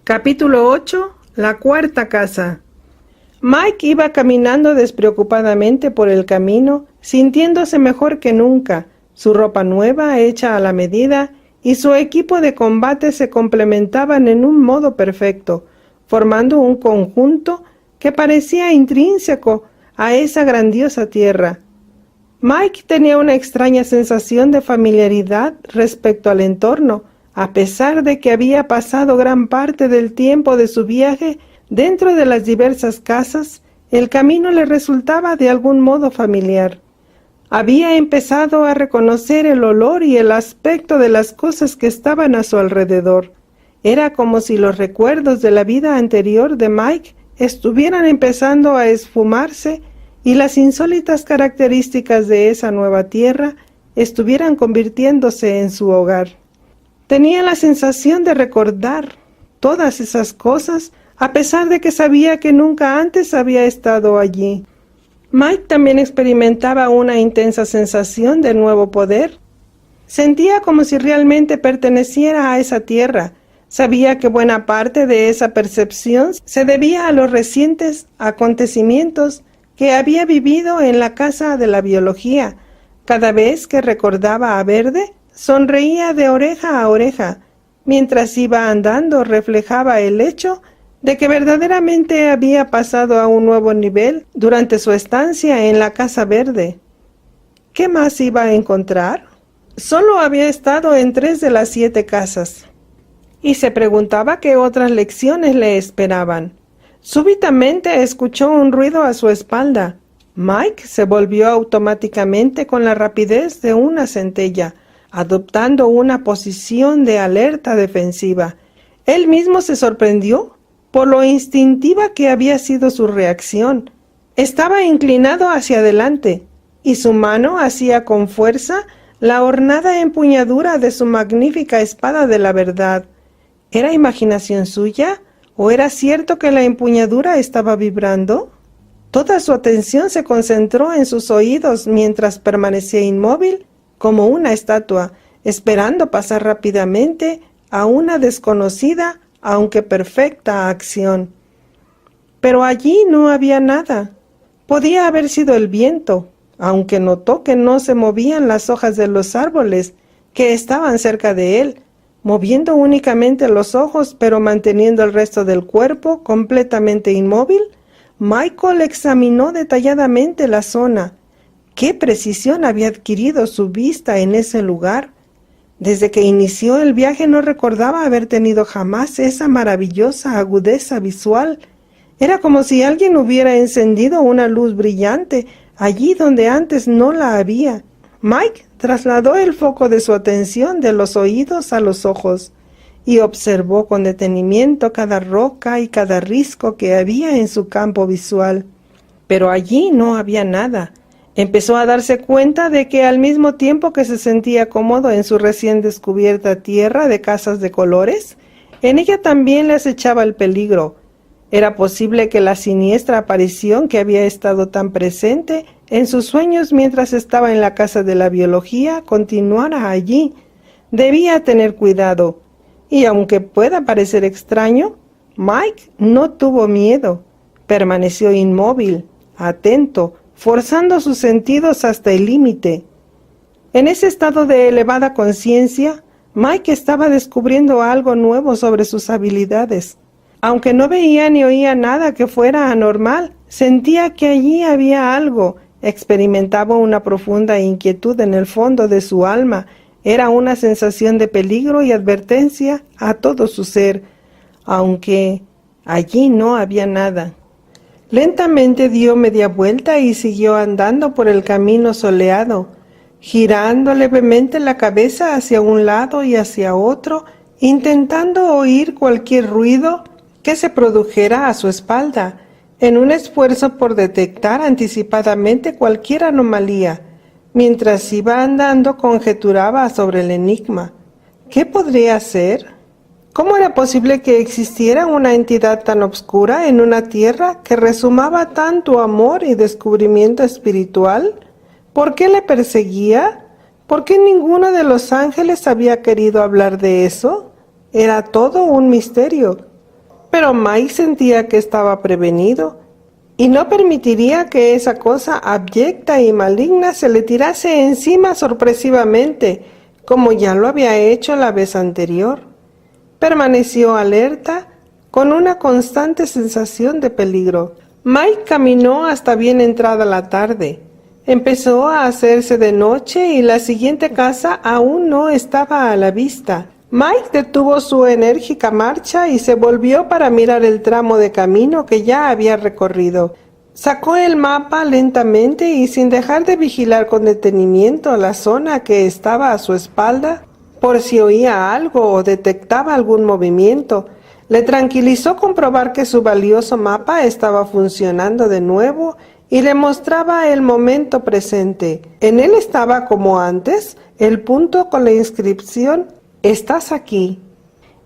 Capítulo 8. La cuarta casa. Mike iba caminando despreocupadamente por el camino, sintiéndose mejor que nunca, su ropa nueva hecha a la medida y su equipo de combate se complementaban en un modo perfecto, formando un conjunto que parecía intrínseco a esa grandiosa tierra. Mike tenía una extraña sensación de familiaridad respecto al entorno, a pesar de que había pasado gran parte del tiempo de su viaje dentro de las diversas casas. El camino le resultaba de algún modo familiar. Había empezado a reconocer el olor y el aspecto de las cosas que estaban a su alrededor. Era como si los recuerdos de la vida anterior de Mike estuvieran empezando a esfumarse y las insólitas características de esa nueva tierra estuvieran convirtiéndose en su hogar. Tenía la sensación de recordar todas esas cosas, a pesar de que sabía que nunca antes había estado allí. Mike también experimentaba una intensa sensación de nuevo poder. Sentía como si realmente perteneciera a esa tierra. Sabía que buena parte de esa percepción se debía a los recientes acontecimientos que había vivido en la casa de la biología. Cada vez que recordaba a Verde, sonreía de oreja a oreja. Mientras iba andando, reflejaba el hecho de que verdaderamente había pasado a un nuevo nivel durante su estancia en la Casa Verde. ¿Qué más iba a encontrar? Solo había estado en 3 de las 7 casas, y se preguntaba qué otras lecciones le esperaban. Súbitamente escuchó un ruido a su espalda. Mike se volvió automáticamente con la rapidez de una centella, adoptando una posición de alerta defensiva. Él mismo se sorprendió por lo instintiva que había sido su reacción. Estaba inclinado hacia adelante, y su mano hacía con fuerza la ornada empuñadura de su magnífica espada de la verdad. ¿Era imaginación suya? ¿O era cierto que la empuñadura estaba vibrando? Toda su atención se concentró en sus oídos mientras permanecía inmóvil como una estatua, esperando pasar rápidamente a una desconocida, aunque perfecta acción. Pero allí no había nada. Podía haber sido el viento, aunque notó que no se movían las hojas de los árboles que estaban cerca de él, moviendo únicamente los ojos pero manteniendo el resto del cuerpo completamente inmóvil. Michael examinó detalladamente la zona. ¡Qué precisión había adquirido su vista en ese lugar! Desde que inició el viaje no recordaba haber tenido jamás esa maravillosa agudeza visual. Era como si alguien hubiera encendido una luz brillante allí donde antes no la había. Mike trasladó el foco de su atención de los oídos a los ojos y observó con detenimiento cada roca y cada risco que había en su campo visual. Pero allí no había nada. Empezó a darse cuenta de que al mismo tiempo que se sentía cómodo en su recién descubierta tierra de casas de colores, en ella también le acechaba el peligro. Era posible que la siniestra aparición que había estado tan presente en sus sueños mientras estaba en la casa de la biología continuara allí. Debía tener cuidado. Y aunque pueda parecer extraño, Mike no tuvo miedo. Permaneció inmóvil, atento, forzando sus sentidos hasta el límite. En ese estado de elevada conciencia, Mike estaba descubriendo algo nuevo sobre sus habilidades. Aunque no veía ni oía nada que fuera anormal, sentía que allí había algo. Experimentaba una profunda inquietud en el fondo de su alma. Era una sensación de peligro y advertencia a todo su ser, aunque allí no había nada. Lentamente dio media vuelta y siguió andando por el camino soleado, girando levemente la cabeza hacia un lado y hacia otro, intentando oír cualquier ruido que se produjera a su espalda, en un esfuerzo por detectar anticipadamente cualquier anomalía. Mientras iba andando, conjeturaba sobre el enigma. ¿Qué podría ser? ¿Cómo era posible que existiera una entidad tan obscura en una tierra que resumaba tanto amor y descubrimiento espiritual? ¿Por qué le perseguía? ¿Por qué ninguno de los ángeles había querido hablar de eso? Era todo un misterio. pero Mike sentía que estaba prevenido y no permitiría que esa cosa abyecta y maligna se le tirase encima sorpresivamente, como ya lo había hecho la vez anterior. Permaneció alerta, con una constante sensación de peligro. Mike caminó hasta bien entrada la tarde. Empezó a hacerse de noche y la siguiente casa aún no estaba a la vista. Mike detuvo su enérgica marcha y se volvió para mirar el tramo de camino que ya había recorrido. Sacó el mapa lentamente y sin dejar de vigilar con detenimiento la zona que estaba a su espalda, por si oía algo o detectaba algún movimiento. Le tranquilizó comprobar que su valioso mapa estaba funcionando de nuevo y le mostraba el momento presente. En él estaba, como antes, el punto con la inscripción «Estás aquí».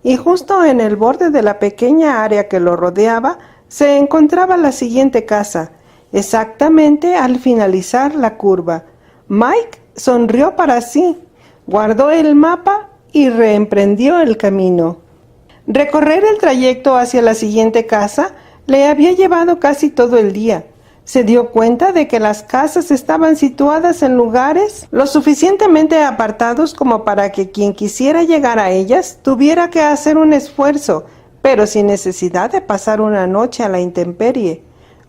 Y justo en el borde de la pequeña área que lo rodeaba se encontraba la siguiente casa, exactamente al finalizar la curva. Mike sonrió para sí, guardó el mapa y reemprendió el camino. Recorrer el trayecto hacia la siguiente casa le había llevado casi todo el día. Se dio cuenta de que las casas estaban situadas en lugares lo suficientemente apartados como para que quien quisiera llegar a ellas tuviera que hacer un esfuerzo, pero sin necesidad de pasar una noche a la intemperie.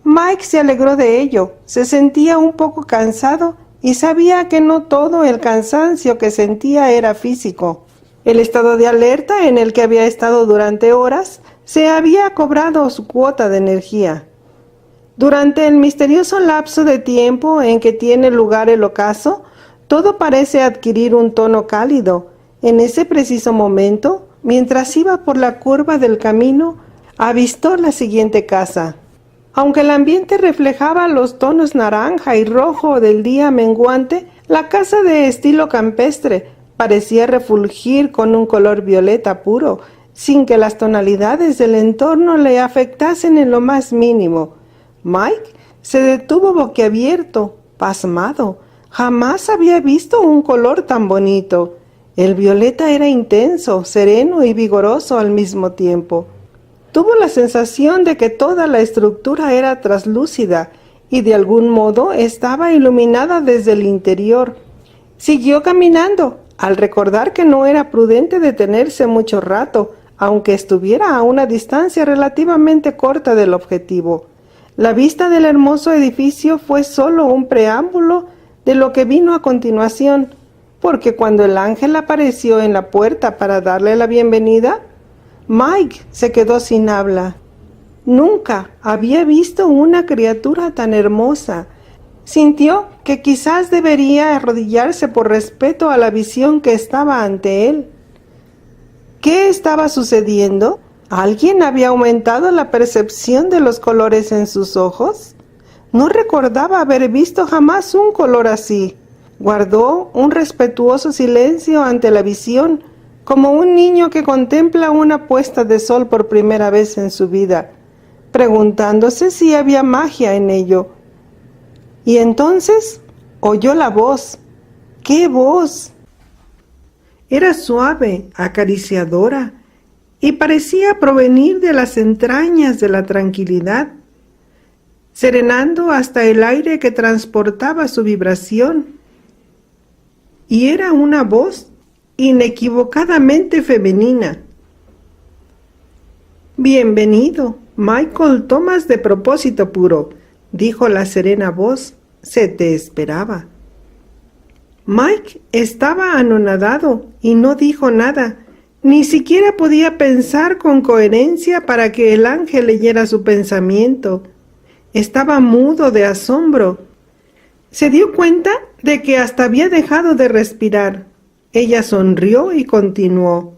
Mike se alegró de ello, se sentía un poco cansado y sabía que no todo el cansancio que sentía era físico. El estado de alerta en el que había estado durante horas se había cobrado su cuota de energía. Durante el misterioso lapso de tiempo en que tiene lugar el ocaso, todo parece adquirir un tono cálido. En ese preciso momento, mientras iba por la curva del camino, avistó la siguiente casa. Aunque el ambiente reflejaba los tonos naranja y rojo del día menguante, la casa de estilo campestre parecía refulgir con un color violeta puro, sin que las tonalidades del entorno le afectasen en lo más mínimo. Mike se detuvo boquiabierto, pasmado. Jamás había visto un color tan bonito. El violeta era intenso, sereno y vigoroso al mismo tiempo. Tuvo la sensación de que toda la estructura era traslúcida y de algún modo estaba iluminada desde el interior. Siguió caminando, al recordar que no era prudente detenerse mucho rato, aunque estuviera a una distancia relativamente corta del objetivo. La vista del hermoso edificio fue solo un preámbulo de lo que vino a continuación, porque cuando el ángel apareció en la puerta para darle la bienvenida, Mike se quedó sin habla. Nunca había visto una criatura tan hermosa. Sintió que quizás debería arrodillarse por respeto a la visión que estaba ante él. ¿Qué estaba sucediendo? ¿Alguien había aumentado la percepción de los colores en sus ojos? No recordaba haber visto jamás un color así. Guardó un respetuoso silencio ante la visión, como un niño que contempla una puesta de sol por primera vez en su vida, preguntándose si había magia en ello. Y entonces oyó la voz. ¡Qué voz! Era suave, acariciadora, y parecía provenir de las entrañas de la tranquilidad, serenando hasta el aire que transportaba su vibración. Y era una voz inequivocadamente femenina. «Bienvenido, Michael Thomas de propósito puro», dijo la serena voz. «Se te esperaba». Mike estaba anonadado y no dijo nada. Ni siquiera podía pensar con coherencia para que el ángel leyera su pensamiento. Estaba mudo de asombro. Se dio cuenta de que hasta había dejado de respirar. Ella sonrió y continuó.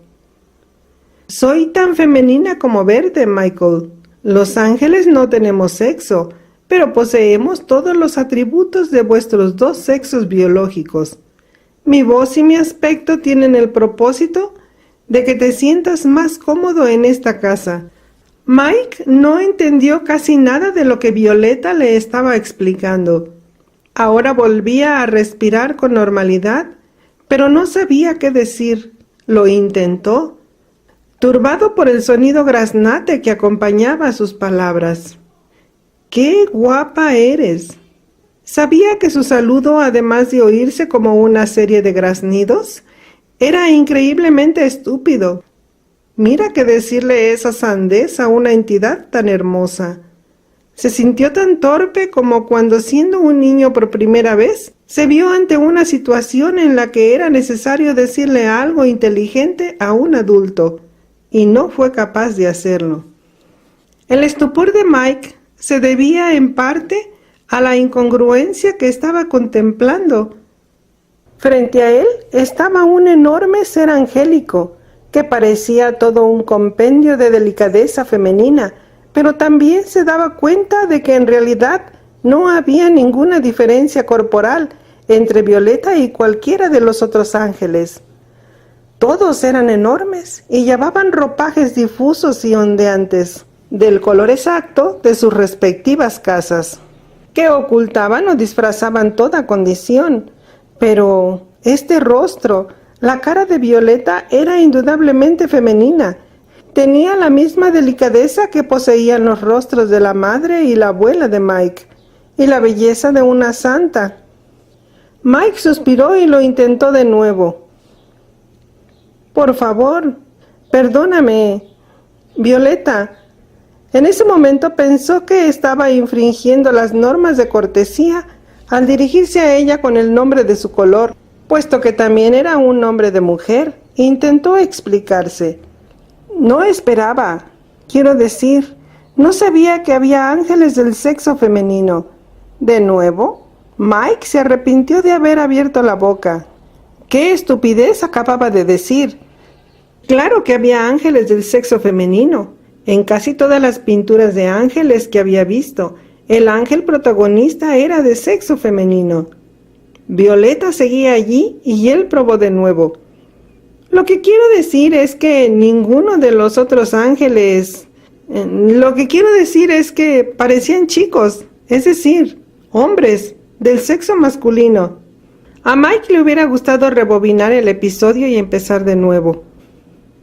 «Soy tan femenina como verte, Michael. Los ángeles no tenemos sexo, pero poseemos todos los atributos de vuestros dos sexos biológicos. Mi voz y mi aspecto tienen el propósito de que te sientas más cómodo en esta casa». Mike no entendió casi nada de lo que Violeta le estaba explicando. Ahora volvía a respirar con normalidad, pero no sabía qué decir. Lo intentó. turbado por el sonido graznate que acompañaba sus palabras. ¡Qué guapa eres! Sabía que su saludo, además de oírse como una serie de graznidos, era increíblemente estúpido. Mira que decirle esa sandez a una entidad tan hermosa. Se sintió tan torpe como cuando, siendo un niño por primera vez, se vio ante una situación en la que era necesario decirle algo inteligente a un adulto, y no fue capaz de hacerlo. El estupor de Mike se debía en parte a la incongruencia que estaba contemplando. Frente a él estaba un enorme ser angélico, que parecía todo un compendio de delicadeza femenina, pero también se daba cuenta de que en realidad no había ninguna diferencia corporal entre Violeta y cualquiera de los otros ángeles. Todos eran enormes y llevaban ropajes difusos y ondeantes, del color exacto de sus respectivas casas, que ocultaban o disfrazaban toda condición. Pero este rostro, la cara de Violeta, era indudablemente femenina. Tenía la misma delicadeza que poseían los rostros de la madre y la abuela de Mike, y la belleza de una santa. Mike suspiró y lo intentó de nuevo. Por favor, perdóname, Violeta. En ese momento pensó que estaba infringiendo las normas de cortesía al dirigirse a ella con el nombre de su color, puesto que también era un nombre de mujer. Intentó explicarse. No esperaba, quiero decir, no sabía que había ángeles del sexo femenino. De nuevo, Mike se arrepintió de haber abierto la boca. ¡Qué estupidez acababa de decir! Claro que había ángeles del sexo femenino. En casi todas las pinturas de ángeles que había visto, el ángel protagonista era de sexo femenino. Violeta seguía allí y él probó de nuevo. Lo que quiero decir es que ninguno de los otros ángeles... Lo que quiero decir es que parecían chicos, es decir, hombres, del sexo masculino. A Mike le hubiera gustado rebobinar el episodio y empezar de nuevo.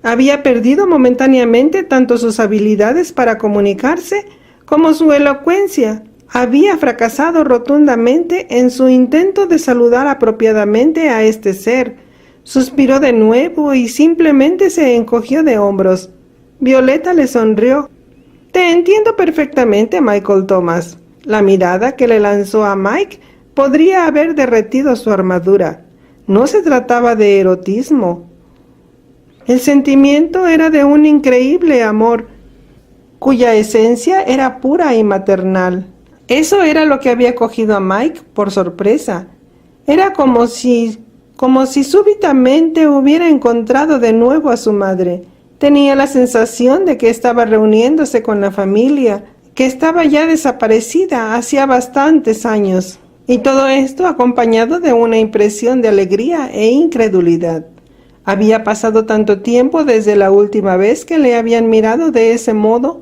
Había perdido momentáneamente tanto sus habilidades para comunicarse como su elocuencia. Había fracasado rotundamente en su intento de saludar apropiadamente a este ser. Suspiró de nuevo y simplemente se encogió de hombros. Violeta le sonrió. «Te entiendo perfectamente, Michael Thomas». La mirada que le lanzó a Mike podría haber derretido su armadura. No se trataba de erotismo. El sentimiento era de un increíble amor, cuya esencia era pura y maternal. Eso era lo que había cogido a Mike por sorpresa. Era como si súbitamente hubiera encontrado de nuevo a su madre. Tenía la sensación de que estaba reuniéndose con la familia, que estaba ya desaparecida hacía bastantes años. Y todo esto acompañado de una impresión de alegría e incredulidad. Había pasado tanto tiempo desde la última vez que le habían mirado de ese modo.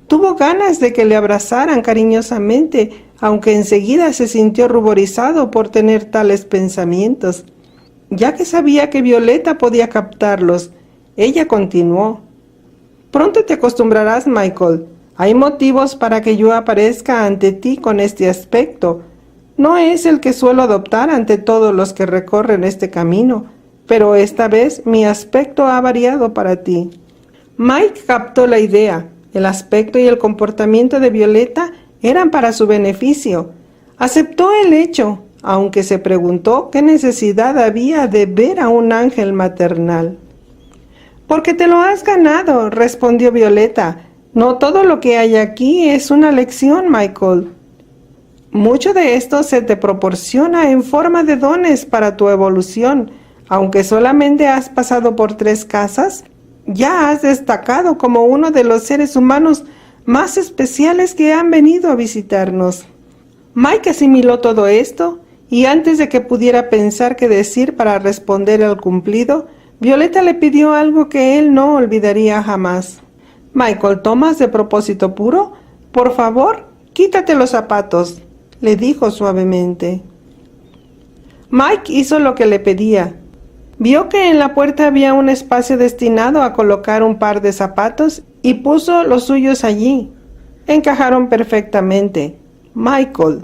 Tuvo ganas de que le abrazaran cariñosamente, aunque enseguida se sintió ruborizado por tener tales pensamientos. Ya que sabía que Violeta podía captarlos, ella continuó. «Pronto te acostumbrarás, Michael. Hay motivos para que yo aparezca ante ti con este aspecto. No es el que suelo adoptar ante todos los que recorren este camino, pero esta vez mi aspecto ha variado para ti». Mike captó la idea. El aspecto y el comportamiento de Violeta eran para su beneficio. Aceptó el hecho, aunque se preguntó qué necesidad había de ver a un ángel maternal. «Porque te lo has ganado», respondió Violeta. «No todo lo que hay aquí es una lección, Michael. Mucho de esto se te proporciona en forma de dones para tu evolución. Aunque solamente has pasado por 3 casas, ya has destacado como uno de los seres humanos más especiales que han venido a visitarnos». Mike asimiló todo esto, y antes de que pudiera pensar qué decir para responder al cumplido, Violeta le pidió algo que él no olvidaría jamás. «Michael Thomas, de propósito puro, por favor, quítate los zapatos», le dijo suavemente. Mike hizo lo que le pedía. Vio que en la puerta había un espacio destinado a colocar un par de zapatos y puso los suyos allí. Encajaron perfectamente. «Michael,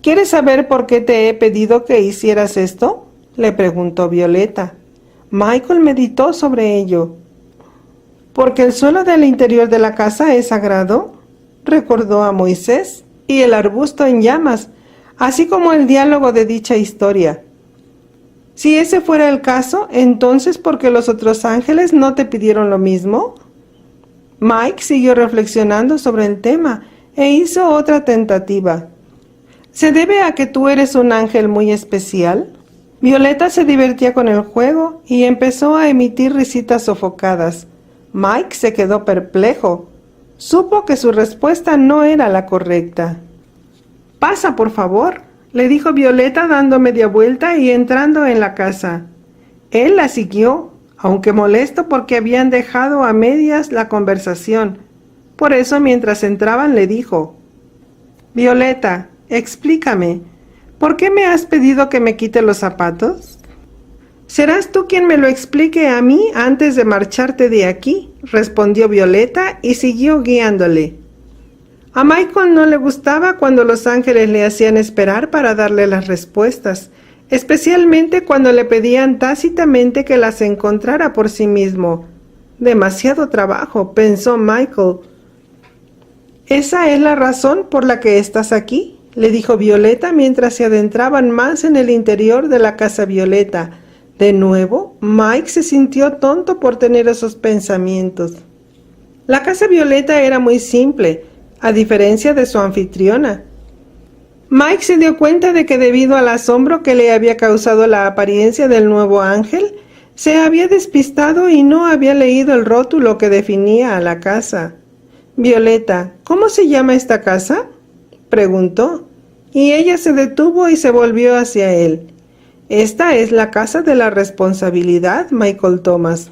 ¿quieres saber por qué te he pedido que hicieras esto?», le preguntó Violeta. Michael meditó sobre ello. «¿Porque el suelo del interior de la casa es sagrado?», recordó a Moisés y el arbusto en llamas, así como el diálogo de dicha historia. Si ese fuera el caso, entonces ¿por qué los otros ángeles no te pidieron lo mismo? Mike siguió reflexionando sobre el tema e hizo otra tentativa. ¿Se debe a que tú eres un ángel muy especial? Violeta se divertía con el juego y empezó a emitir risitas sofocadas. Mike se quedó perplejo. Supo que su respuesta no era la correcta. «Pasa, por favor», le dijo Violeta dando media vuelta y entrando en la casa. Él la siguió, aunque molesto porque habían dejado a medias la conversación. Por eso, mientras entraban, le dijo: «Violeta, explícame, ¿por qué me has pedido que me quite los zapatos?» «Serás tú quien me lo explique a mí antes de marcharte de aquí», respondió Violeta y siguió guiándole. A Michael no le gustaba cuando los ángeles le hacían esperar para darle las respuestas, especialmente cuando le pedían tácitamente que las encontrara por sí mismo. Demasiado trabajo, pensó Michael. «¿Esa es la razón por la que estás aquí?», le dijo Violeta mientras se adentraban más en el interior de la casa Violeta. De nuevo, Mike se sintió tonto por tener esos pensamientos. La casa Violeta era muy simple, a diferencia de su anfitriona. Mike se dio cuenta de que debido al asombro que le había causado la apariencia del nuevo ángel, se había despistado y no había leído el rótulo que definía a la casa. «Violeta, ¿cómo se llama esta casa?», preguntó, y ella se detuvo y se volvió hacia él. «Esta es la casa de la responsabilidad, Michael Thomas».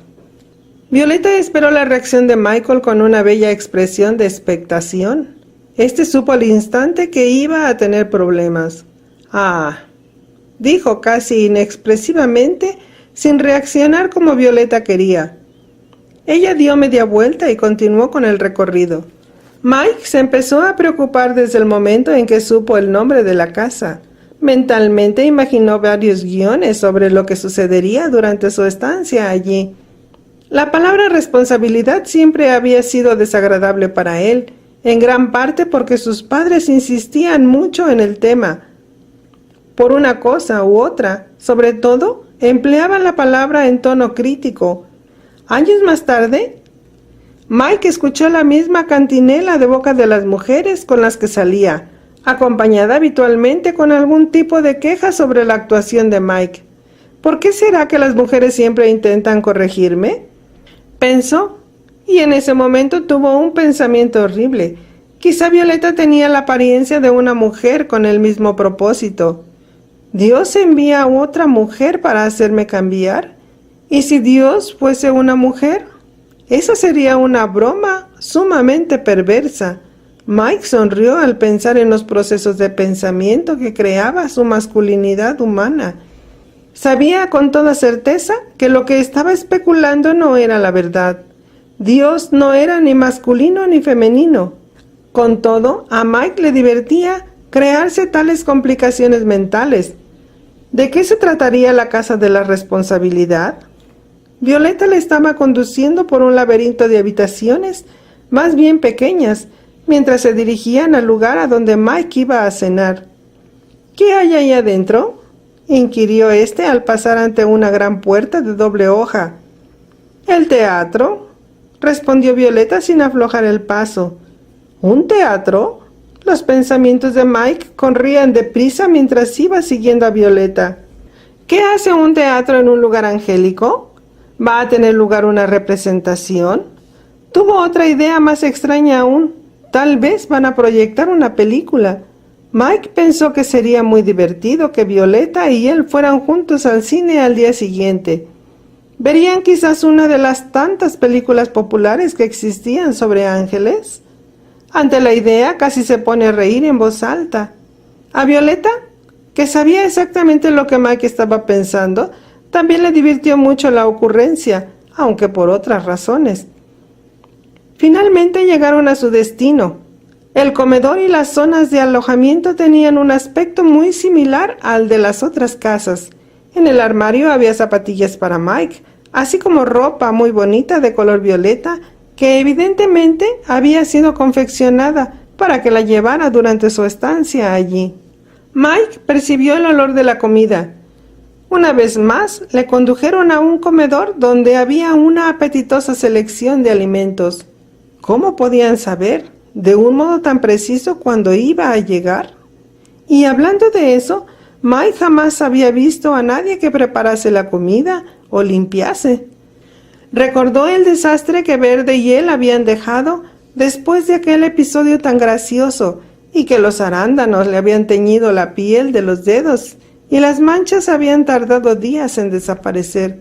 Violeta esperó la reacción de Michael con una bella expresión de expectación. Este supo al instante que iba a tener problemas. «Ah», dijo casi inexpresivamente, sin reaccionar como Violeta quería. Ella dio media vuelta y continuó con el recorrido. Mike se empezó a preocupar desde el momento en que supo el nombre de la casa. Mentalmente imaginó varios guiones sobre lo que sucedería durante su estancia allí. La palabra responsabilidad siempre había sido desagradable para él, en gran parte porque sus padres insistían mucho en el tema. Por una cosa u otra, sobre todo, empleaban la palabra en tono crítico. Años más tarde, Mike escuchó la misma cantinela de boca de las mujeres con las que salía, acompañada habitualmente con algún tipo de queja sobre la actuación de Mike. ¿Por qué será que las mujeres siempre intentan corregirme?, pensó, y en ese momento tuvo un pensamiento horrible. Quizá Violeta tenía la apariencia de una mujer con el mismo propósito. ¿Dios envía a otra mujer para hacerme cambiar? ¿Y si Dios fuese una mujer? Esa sería una broma sumamente perversa. Mike sonrió al pensar en los procesos de pensamiento que creaba su masculinidad humana. Sabía con toda certeza que lo que estaba especulando no era la verdad. Dios no era ni masculino ni femenino. Con todo, a Mike le divertía crearse tales complicaciones mentales. ¿De qué se trataría la casa de la responsabilidad? Violeta le estaba conduciendo por un laberinto de habitaciones, más bien pequeñas, mientras se dirigían al lugar a donde Mike iba a cenar. «¿Qué hay ahí adentro?», inquirió éste al pasar ante una gran puerta de doble hoja. «El teatro», respondió Violeta sin aflojar el paso. «¿Un teatro?». Los pensamientos de Mike corrían deprisa mientras iba siguiendo a Violeta. ¿Qué hace un teatro en un lugar angélico? ¿Va a tener lugar una representación? Tuvo otra idea más extraña aún. Tal vez van a proyectar una película. Mike pensó que sería muy divertido que Violeta y él fueran juntos al cine al día siguiente. ¿Verían quizás una de las tantas películas populares que existían sobre ángeles? Ante la idea casi se pone a reír en voz alta. A Violeta, que sabía exactamente lo que Mike estaba pensando, También le divirtió mucho la ocurrencia, aunque por otras razones. Finalmente llegaron a su destino. El comedor y las zonas de alojamiento tenían un aspecto muy similar al de las otras casas. En el armario había zapatillas para Mike, así como ropa muy bonita de color violeta, que evidentemente había sido confeccionada para que la llevara durante su estancia allí. Mike percibió el olor de la comida. Una vez más, le condujeron a un comedor donde había una apetitosa selección de alimentos. ¿Cómo podían saber de un modo tan preciso cuándo iba a llegar? Y hablando de eso, Mike jamás había visto a nadie que preparase la comida o limpiase. Recordó el desastre que Verde y él habían dejado después de aquel episodio tan gracioso, y que los arándanos le habían teñido la piel de los dedos y las manchas habían tardado días en desaparecer.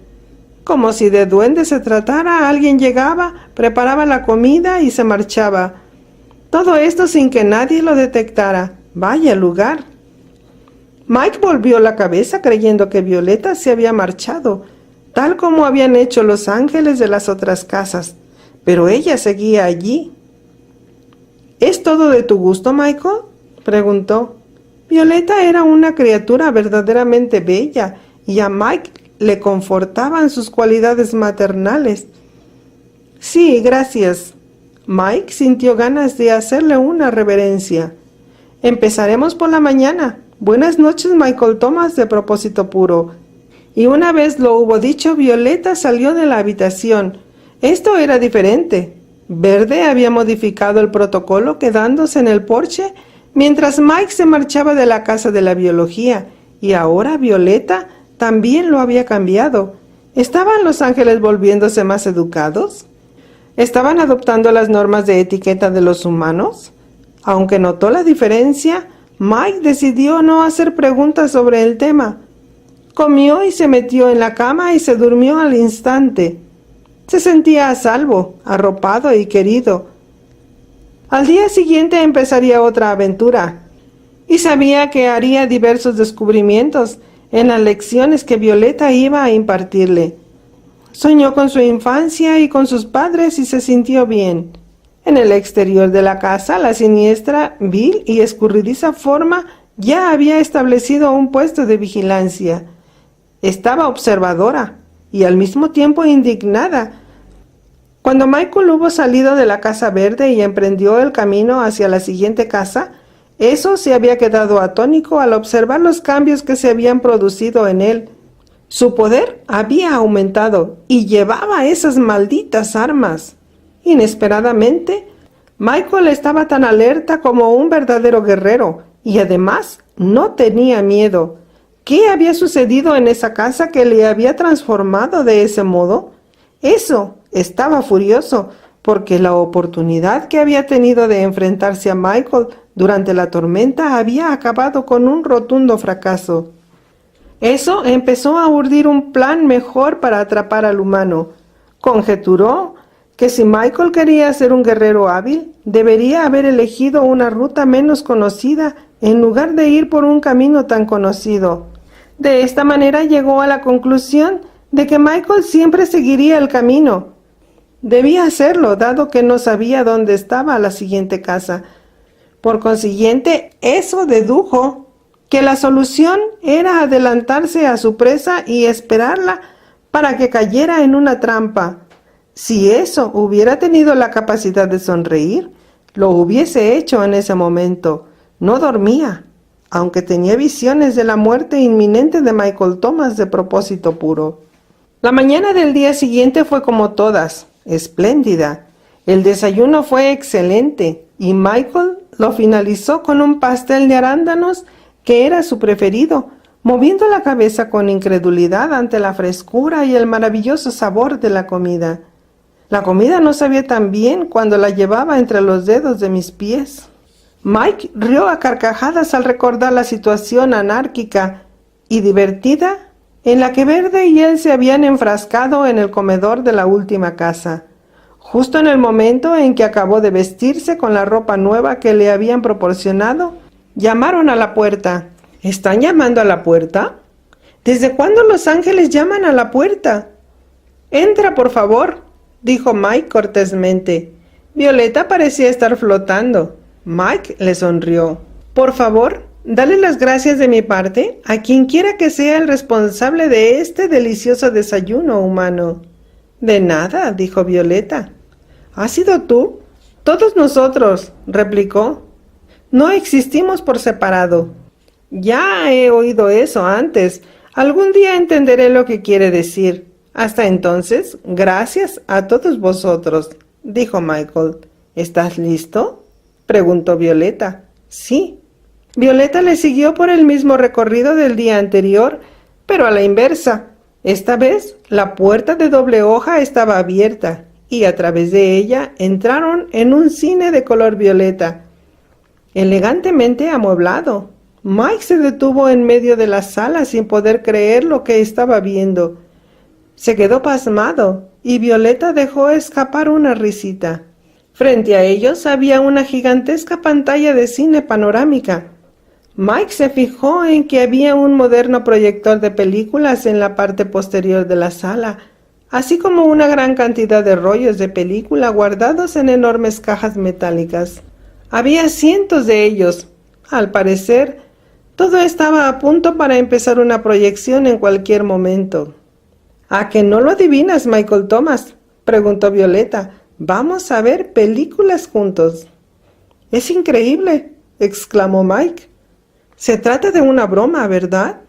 Como si de duende se tratara, alguien llegaba, preparaba la comida y se marchaba. Todo esto sin que nadie lo detectara. Vaya lugar. Mike volvió la cabeza creyendo que Violeta se había marchado, tal como habían hecho los ángeles de las otras casas, pero ella seguía allí. ¿Es todo de tu gusto, Michael?, preguntó. Violeta era una criatura verdaderamente bella y a Mike le confortaban sus cualidades maternales. Sí, gracias. Mike sintió ganas de hacerle una reverencia. Empezaremos por la mañana. Buenas noches, Michael Thomas, de Propósito Puro. Y una vez lo hubo dicho, Violeta salió de la habitación. Esto era diferente. Verde había modificado el protocolo quedándose en el porche mientras Mike se marchaba de la casa de la biología, y ahora Violeta también lo había cambiado. ¿Estaban los ángeles volviéndose más educados? ¿Estaban adoptando las normas de etiqueta de los humanos? Aunque notó la diferencia, Mike decidió no hacer preguntas sobre el tema. Comió y se metió en la cama y se durmió al instante. Se sentía a salvo, arropado y querido. Al día siguiente empezaría otra aventura, y sabía que haría diversos descubrimientos en las lecciones que Violeta iba a impartirle. Soñó con su infancia y con sus padres y se sintió bien. En el exterior de la casa, la siniestra, vil y escurridiza forma ya había establecido un puesto de vigilancia. Estaba observadora y al mismo tiempo indignada. Cuando Michael hubo salido de la Casa Verde y emprendió el camino hacia la siguiente casa, eso se había quedado atónito al observar los cambios que se habían producido en él. Su poder había aumentado y llevaba esas malditas armas. Inesperadamente, Michael estaba tan alerta como un verdadero guerrero y además no tenía miedo. ¿Qué había sucedido en esa casa que le había transformado de ese modo? Eso. Estaba furioso porque la oportunidad que había tenido de enfrentarse a Michael durante la tormenta había acabado con un rotundo fracaso. Eso empezó a urdir un plan mejor para atrapar al humano. Conjeturó que si Michael quería ser un guerrero hábil, debería haber elegido una ruta menos conocida en lugar de ir por un camino tan conocido. De esta manera llegó a la conclusión de que Michael siempre seguiría el camino. Debía hacerlo, dado que no sabía dónde estaba la siguiente casa. Por consiguiente, eso dedujo que la solución era adelantarse a su presa y esperarla para que cayera en una trampa. Si eso hubiera tenido la capacidad de sonreír, lo hubiese hecho en ese momento. No dormía, aunque tenía visiones de la muerte inminente de Michael Thomas de Propósito Puro. La mañana del día siguiente fue como todas, espléndida. El desayuno fue excelente y Michael lo finalizó con un pastel de arándanos que era su preferido, moviendo la cabeza con incredulidad ante la frescura y el maravilloso sabor de la comida. La comida no sabía tan bien cuando la llevaba entre los dedos de mis pies. Mike rió a carcajadas al recordar la situación anárquica y divertida en la que Verde y él se habían enfrascado en el comedor de la última casa, justo en el momento en que acabó de vestirse con la ropa nueva que le habían proporcionado. Llamaron a la puerta. ¿Están llamando a la puerta?, ¿Desde cuándo los ángeles llaman a la puerta? Entra, por favor, dijo Mike cortésmente. Violeta parecía estar flotando. Mike le sonrió. Por favor, dale las gracias de mi parte a quien quiera que sea el responsable de este delicioso desayuno humano. De nada, dijo Violeta. ¿Has sido tú? Todos nosotros, replicó. No existimos por separado. Ya he oído eso antes. Algún día entenderé lo que quiere decir. Hasta entonces, gracias a todos vosotros, dijo Michael. ¿Estás listo?, preguntó Violeta. Sí. Violeta le siguió por el mismo recorrido del día anterior, pero a la inversa. Esta vez, la puerta de doble hoja estaba abierta, y a través de ella entraron en un cine de color violeta, elegantemente amueblado. Mike se detuvo en medio de la sala sin poder creer lo que estaba viendo. Se quedó pasmado, y Violeta dejó escapar una risita. Frente a ellos había una gigantesca pantalla de cine panorámica. Mike se fijó en que había un moderno proyector de películas en la parte posterior de la sala, así como una gran cantidad de rollos de película guardados en enormes cajas metálicas. Había cientos de ellos. Al parecer, todo estaba a punto para empezar una proyección en cualquier momento. ¿A que no lo adivinas, Michael Thomas?, preguntó Violeta. Vamos a ver películas juntos. Es increíble, exclamó Mike. Se trata de una broma, ¿verdad?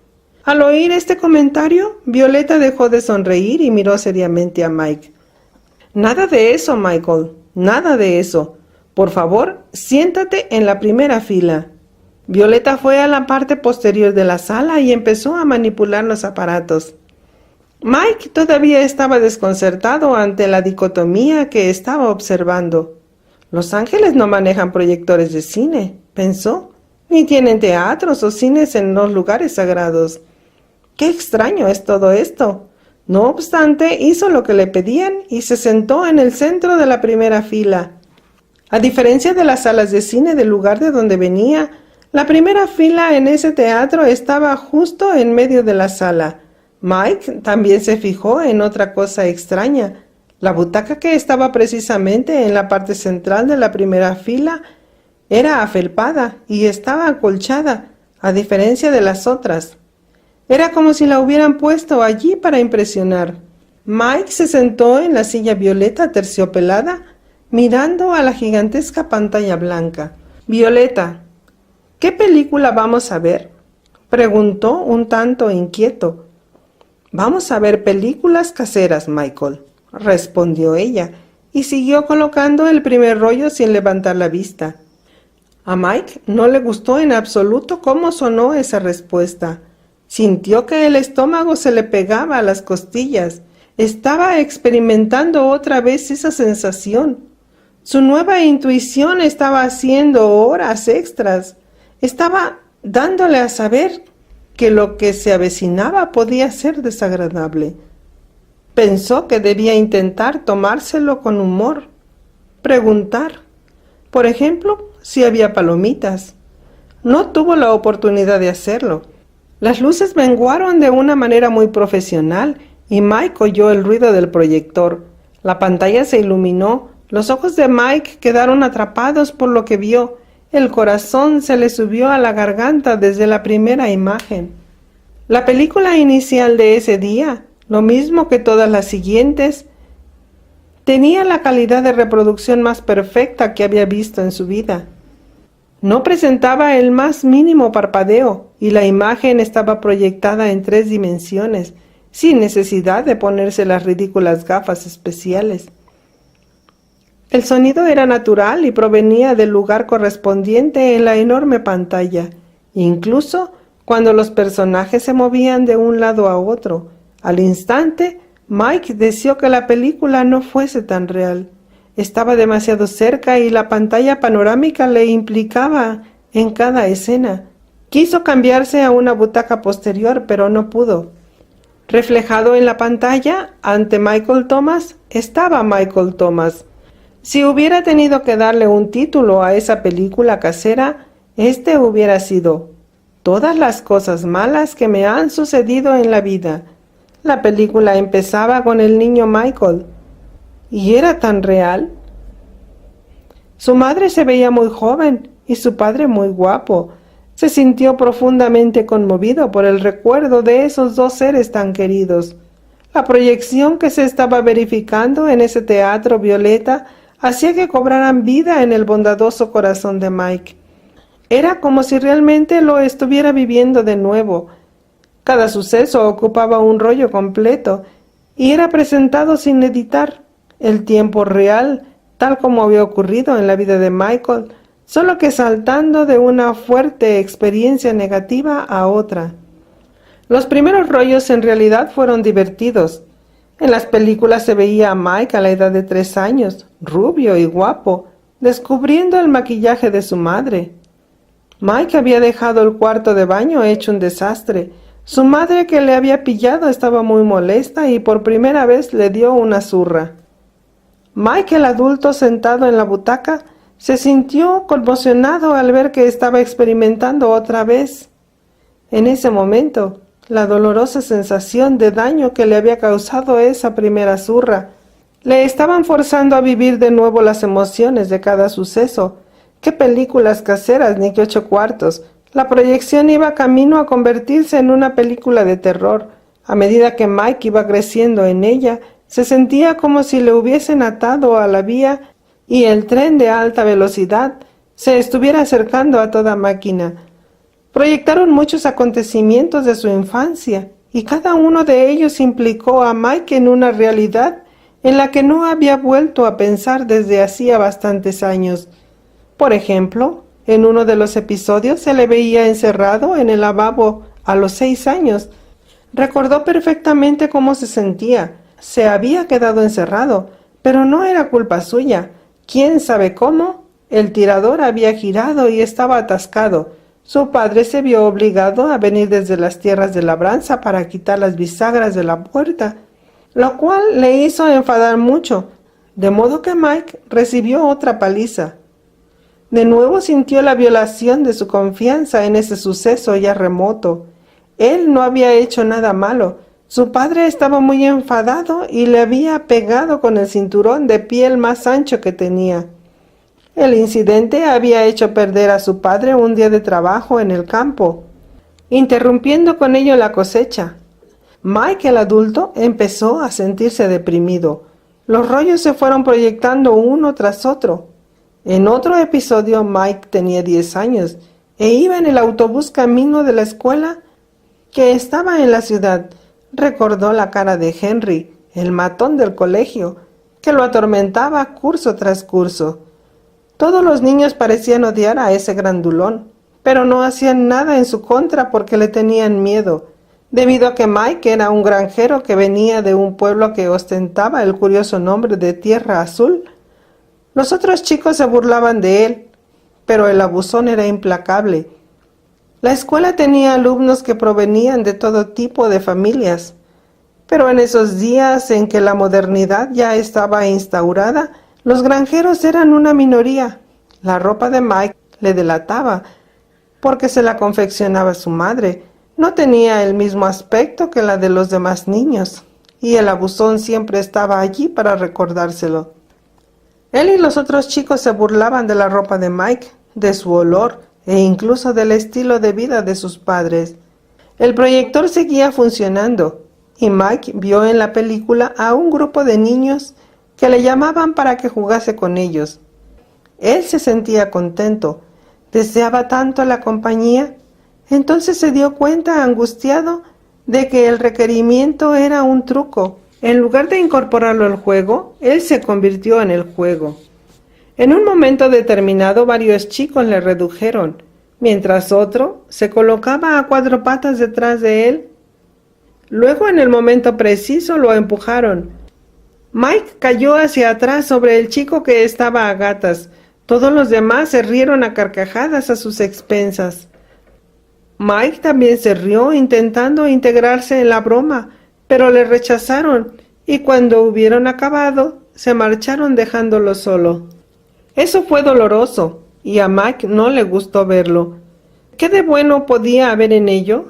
Al oír este comentario, Violeta dejó de sonreír y miró seriamente a Mike. Nada de eso, Michael, nada de eso. Por favor, siéntate en la primera fila. Violeta fue a la parte posterior de la sala y empezó a manipular los aparatos. Mike todavía estaba desconcertado ante la dicotomía que estaba observando. Los ángeles no manejan proyectores de cine, pensó, ni tienen teatros o cines en los lugares sagrados. ¡Qué extraño es todo esto! No obstante, hizo lo que le pedían y se sentó en el centro de la primera fila. A diferencia de las salas de cine del lugar de donde venía, la primera fila en ese teatro estaba justo en medio de la sala. Mike también se fijó en otra cosa extraña. La butaca que estaba precisamente en la parte central de la primera fila era afelpada y estaba acolchada, a diferencia de las otras. Era como si la hubieran puesto allí para impresionar. Mike se sentó en la silla violeta terciopelada, mirando a la gigantesca pantalla blanca. Violeta, ¿qué película vamos a ver?, preguntó un tanto inquieto. Vamos a ver películas caseras, Michael, respondió ella, y siguió colocando el primer rollo sin levantar la vista. A Mike no le gustó en absoluto cómo sonó esa respuesta. Sintió que el estómago se le pegaba a las costillas. Estaba experimentando otra vez esa sensación. Su nueva intuición estaba haciendo horas extras. Estaba dándole a saber que lo que se avecinaba podía ser desagradable. Pensó que debía intentar tomárselo con humor. Preguntar, por ejemplo, si había palomitas. No tuvo la oportunidad de hacerlo. Las luces menguaron de una manera muy profesional y Mike oyó el ruido del proyector. La pantalla se iluminó. Los ojos de Mike quedaron atrapados por lo que vio. El corazón se le subió a la garganta desde la primera imagen. La película inicial de ese día, lo mismo que todas las siguientes, tenía la calidad de reproducción más perfecta que había visto en su vida. No presentaba el más mínimo parpadeo y la imagen estaba proyectada en 3 dimensiones, sin necesidad de ponerse las ridículas gafas especiales. El sonido era natural y provenía del lugar correspondiente en la enorme pantalla, incluso cuando los personajes se movían de un lado a otro. Al instante, Mike deseó que la película no fuese tan real. Estaba demasiado cerca y la pantalla panorámica le implicaba en cada escena. Quiso cambiarse a una butaca posterior, pero no pudo. Reflejado en la pantalla, ante Michael Thomas, estaba Michael Thomas. Si hubiera tenido que darle un título a esa película casera, este hubiera sido todas las cosas malas que me han sucedido en la vida. La película empezaba con el niño Michael. ¿Y era tan real? Su madre se veía muy joven y su padre muy guapo. Se sintió profundamente conmovido por el recuerdo de esos dos seres tan queridos. La proyección que se estaba verificando en ese teatro violeta hacía que cobraran vida en el bondadoso corazón de Mike. Era como si realmente lo estuviera viviendo de nuevo. Cada suceso ocupaba un rollo completo y era presentado sin editar. El tiempo real, tal como había ocurrido en la vida de Michael, solo que saltando de una fuerte experiencia negativa a otra. Los primeros rollos en realidad fueron divertidos. En las películas se veía a Mike a la edad de 3 años, rubio y guapo, descubriendo el maquillaje de su madre. Mike había dejado el cuarto de baño hecho un desastre. Su madre, que le había pillado, estaba muy molesta y por primera vez le dio una zurra. Mike, el adulto sentado en la butaca, se sintió conmocionado al ver que estaba experimentando otra vez. En ese momento, la dolorosa sensación de daño que le había causado esa primera zurra le estaban forzando a vivir de nuevo las emociones de cada suceso. ¡Qué películas caseras, ni qué 8 cuartos! La proyección iba camino a convertirse en una película de terror. A medida que Mike iba creciendo en ella, se sentía como si le hubiesen atado a la vía y el tren de alta velocidad se estuviera acercando a toda máquina. Proyectaron muchos acontecimientos de su infancia y cada uno de ellos implicó a Mike en una realidad en la que no había vuelto a pensar desde hacía bastantes años. Por ejemplo, en uno de los episodios se le veía encerrado en el lavabo a los 6 años. Recordó perfectamente cómo se sentía. Se había quedado encerrado, pero no era culpa suya. ¿Quién sabe cómo? El tirador había girado y estaba atascado. Su padre se vio obligado a venir desde las tierras de labranza para quitar las bisagras de la puerta, lo cual le hizo enfadar mucho, de modo que Mike recibió otra paliza. De nuevo sintió la violación de su confianza en ese suceso ya remoto. Él no había hecho nada malo. Su padre estaba muy enfadado y le había pegado con el cinturón de piel más ancho que tenía. El incidente había hecho perder a su padre un día de trabajo en el campo, interrumpiendo con ello la cosecha. Mike, el adulto, empezó a sentirse deprimido. Los rollos se fueron proyectando uno tras otro. En otro episodio, Mike tenía 10 años e iba en el autobús camino de la escuela que estaba en la ciudad. Recordó la cara de Henry, el matón del colegio, que lo atormentaba curso tras curso. Todos los niños parecían odiar a ese grandulón, pero no hacían nada en su contra porque le tenían miedo, debido a que Mike era un granjero que venía de un pueblo que ostentaba el curioso nombre de Tierra Azul. Los otros chicos se burlaban de él, pero el abusón era implacable. La escuela tenía alumnos que provenían de todo tipo de familias, pero en esos días en que la modernidad ya estaba instaurada, los granjeros eran una minoría. La ropa de Mike le delataba, porque se la confeccionaba su madre. No tenía el mismo aspecto que la de los demás niños, y el abusón siempre estaba allí para recordárselo. Él y los otros chicos se burlaban de la ropa de Mike, de su olor e incluso del estilo de vida de sus padres. El proyector seguía funcionando y Mike vio en la película a un grupo de niños que le llamaban para que jugase con ellos. Él se sentía contento, deseaba tanto la compañía. Entonces se dio cuenta, angustiado, de que el requerimiento era un truco. En lugar de incorporarlo al juego, él se convirtió en el juego. En un momento determinado, varios chicos le redujeron, mientras otro se colocaba a 4 patas detrás de él. Luego, en el momento preciso, lo empujaron. Mike cayó hacia atrás sobre el chico que estaba a gatas. Todos los demás se rieron a carcajadas a sus expensas. Mike también se rió intentando integrarse en la broma, pero le rechazaron y cuando hubieron acabado, se marcharon dejándolo solo. Eso fue doloroso y a Mike no le gustó verlo. ¿Qué de bueno podía haber en ello?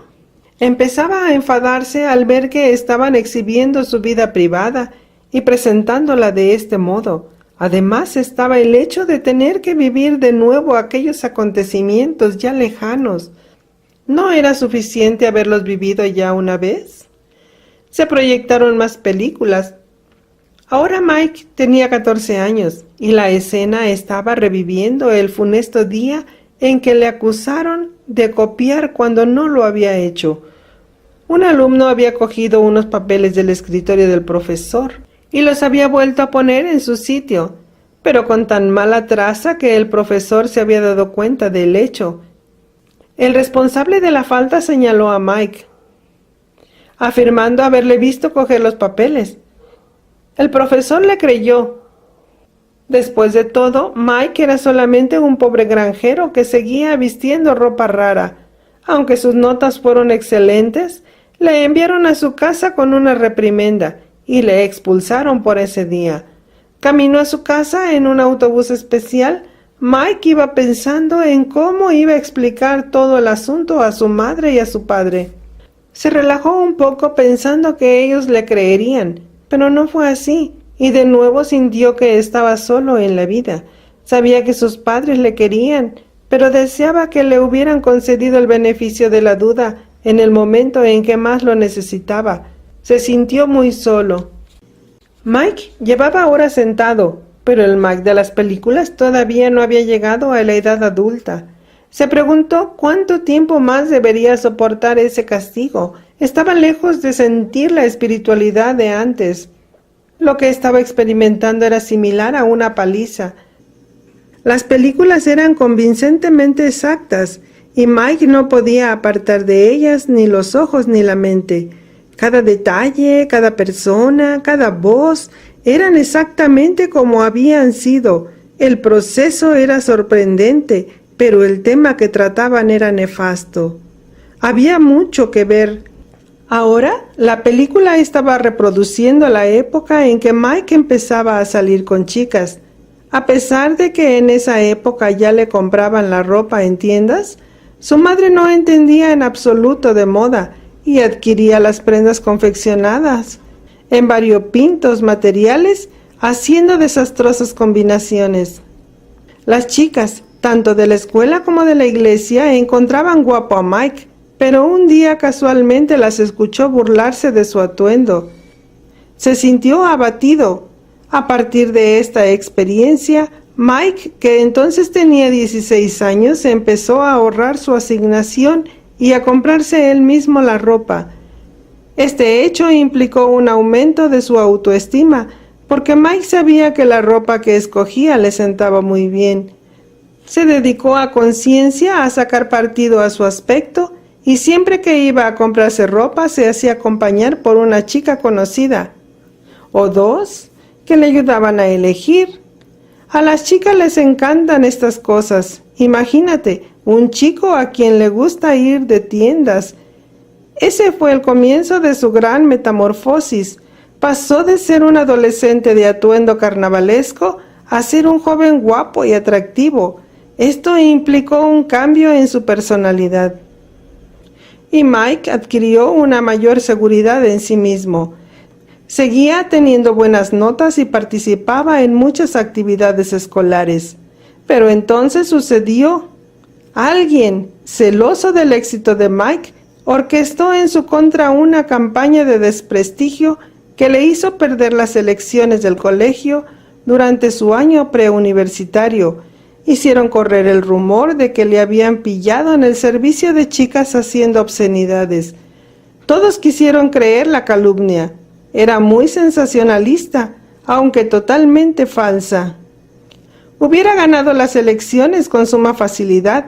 Empezaba a enfadarse al ver que estaban exhibiendo su vida privada y presentándola de este modo. Además estaba el hecho de tener que vivir de nuevo aquellos acontecimientos ya lejanos. ¿No era suficiente haberlos vivido ya una vez? Se proyectaron más películas. Ahora Mike tenía 14 años y la escena estaba reviviendo el funesto día en que le acusaron de copiar cuando no lo había hecho. Un alumno había cogido unos papeles del escritorio del profesor y los había vuelto a poner en su sitio, pero con tan mala traza que el profesor se había dado cuenta del hecho. El responsable de la falta señaló a Mike, afirmando haberle visto coger los papeles. El profesor le creyó. Después de todo, Mike era solamente un pobre granjero que seguía vistiendo ropa rara. Aunque sus notas fueron excelentes, le enviaron a su casa con una reprimenda y le expulsaron por ese día. Camino a su casa en un autobús especial. Mike iba pensando en cómo iba a explicar todo el asunto a su madre y a su padre. Se relajó un poco pensando que ellos le creerían, pero no fue así, y de nuevo sintió que estaba solo en la vida. Sabía que sus padres le querían, pero deseaba que le hubieran concedido el beneficio de la duda en el momento en que más lo necesitaba. Se sintió muy solo. Mike llevaba horas sentado, pero el Mike de las películas todavía no había llegado a la edad adulta. Se preguntó cuánto tiempo más debería soportar ese castigo. Estaba lejos de sentir la espiritualidad de antes. Lo que estaba experimentando era similar a una paliza. Las películas eran convincentemente exactas, y Mike no podía apartar de ellas ni los ojos ni la mente. Cada detalle, cada persona, cada voz eran exactamente como habían sido. El proceso era sorprendente, pero el tema que trataban era nefasto. Había mucho que ver. Ahora, la película estaba reproduciendo la época en que Mike empezaba a salir con chicas. A pesar de que en esa época ya le compraban la ropa en tiendas, su madre no entendía en absoluto de moda y adquiría las prendas confeccionadas en variopintos materiales, haciendo desastrosas combinaciones. Las chicas, tanto de la escuela como de la iglesia, encontraban guapo a Mike, pero un día casualmente las escuchó burlarse de su atuendo. Se sintió abatido. A partir de esta experiencia, Mike, que entonces tenía 16 años, empezó a ahorrar su asignación y a comprarse él mismo la ropa. Este hecho implicó un aumento de su autoestima, porque Mike sabía que la ropa que escogía le sentaba muy bien. Se dedicó a conciencia a sacar partido a su aspecto y siempre que iba a comprarse ropa se hacía acompañar por una chica conocida o dos que le ayudaban a elegir. A las chicas les encantan estas cosas. Imagínate, un chico a quien le gusta ir de tiendas. Ese fue el comienzo de su gran metamorfosis. Pasó de ser un adolescente de atuendo carnavalesco a ser un joven guapo y atractivo. Esto implicó un cambio en su personalidad. Y Mike adquirió una mayor seguridad en sí mismo. Seguía teniendo buenas notas y participaba en muchas actividades escolares. Pero entonces sucedió. Alguien, celoso del éxito de Mike, orquestó en su contra una campaña de desprestigio que le hizo perder las elecciones del colegio durante su año preuniversitario. Hicieron correr el rumor de que le habían pillado en el servicio de chicas haciendo obscenidades. Todos quisieron creer la calumnia. Era muy sensacionalista, aunque totalmente falsa. Hubiera ganado las elecciones con suma facilidad,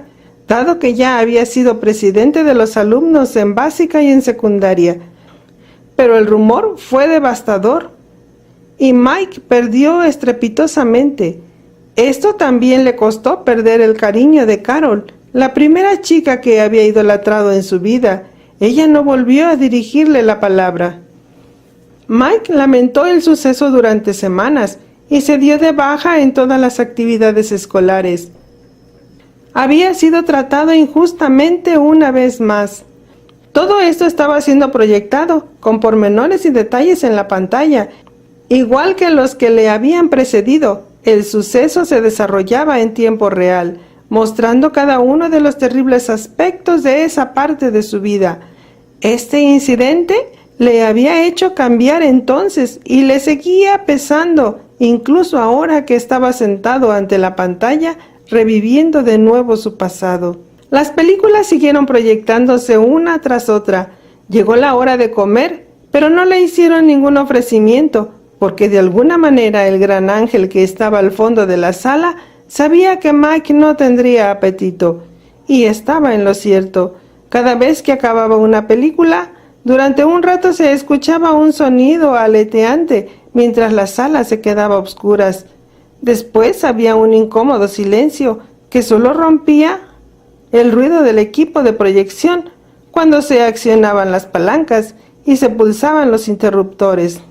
dado que ya había sido presidente de los alumnos en básica y en secundaria. Pero el rumor fue devastador y Mike perdió estrepitosamente. Esto también le costó perder el cariño de Carol, la primera chica que había idolatrado en su vida. Ella no volvió a dirigirle la palabra. Mike lamentó el suceso durante semanas y se dio de baja en todas las actividades escolares. había sido tratado injustamente una vez más. Todo esto estaba siendo proyectado con pormenores y detalles en la pantalla, igual que los que le habían precedido. El suceso se desarrollaba en tiempo real, mostrando cada uno de los terribles aspectos de esa parte de su vida. Este incidente le había hecho cambiar entonces y le seguía pesando, incluso ahora que estaba sentado ante la pantalla, reviviendo de nuevo su pasado. Las películas siguieron proyectándose una tras otra. Llegó la hora de comer, pero no le hicieron ningún ofrecimiento, porque de alguna manera el gran ángel que estaba al fondo de la sala sabía que Mike no tendría apetito. Y estaba en lo cierto. Cada vez que acababa una película, durante un rato se escuchaba un sonido aleteante mientras la sala se quedaba a oscuras. Después había un incómodo silencio que solo rompía el ruido del equipo de proyección cuando se accionaban las palancas y se pulsaban los interruptores.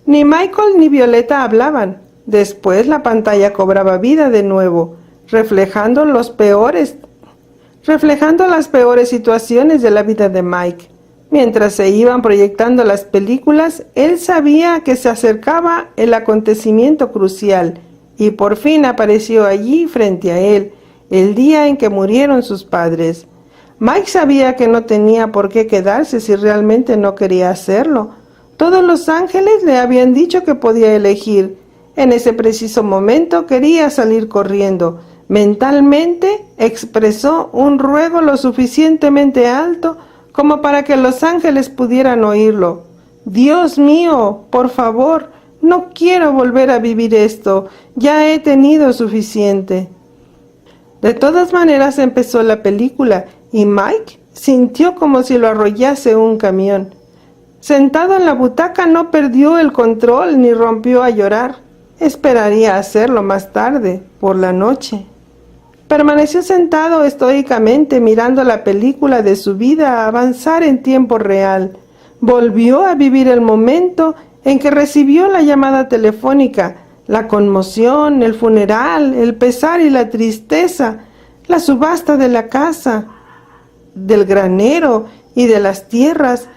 Ni Michael ni Violeta hablaban. Después la pantalla cobraba vida de nuevo, reflejando las peores situaciones de la vida de Mike. Mientras se iban proyectando las películas, él sabía que se acercaba el acontecimiento crucial y por fin apareció allí frente a él, el día en que murieron sus padres. Mike sabía que no tenía por qué quedarse si realmente no quería hacerlo. Todos los ángeles le habían dicho que podía elegir. En ese preciso momento quería salir corriendo. Mentalmente expresó un ruego lo suficientemente alto como para que los ángeles pudieran oírlo. Dios mío, por favor, no quiero volver a vivir esto. Ya he tenido suficiente. De todas maneras empezó la película y Mike sintió como si lo arrollase un camión. Sentado en la butaca no perdió el control ni rompió a llorar. Esperaría hacerlo más tarde, por la noche. Permaneció sentado estoicamente mirando la película de su vida avanzar en tiempo real. Volvió a vivir el momento en que recibió la llamada telefónica, la conmoción, el funeral, el pesar y la tristeza, la subasta de la casa, del granero y de las tierras,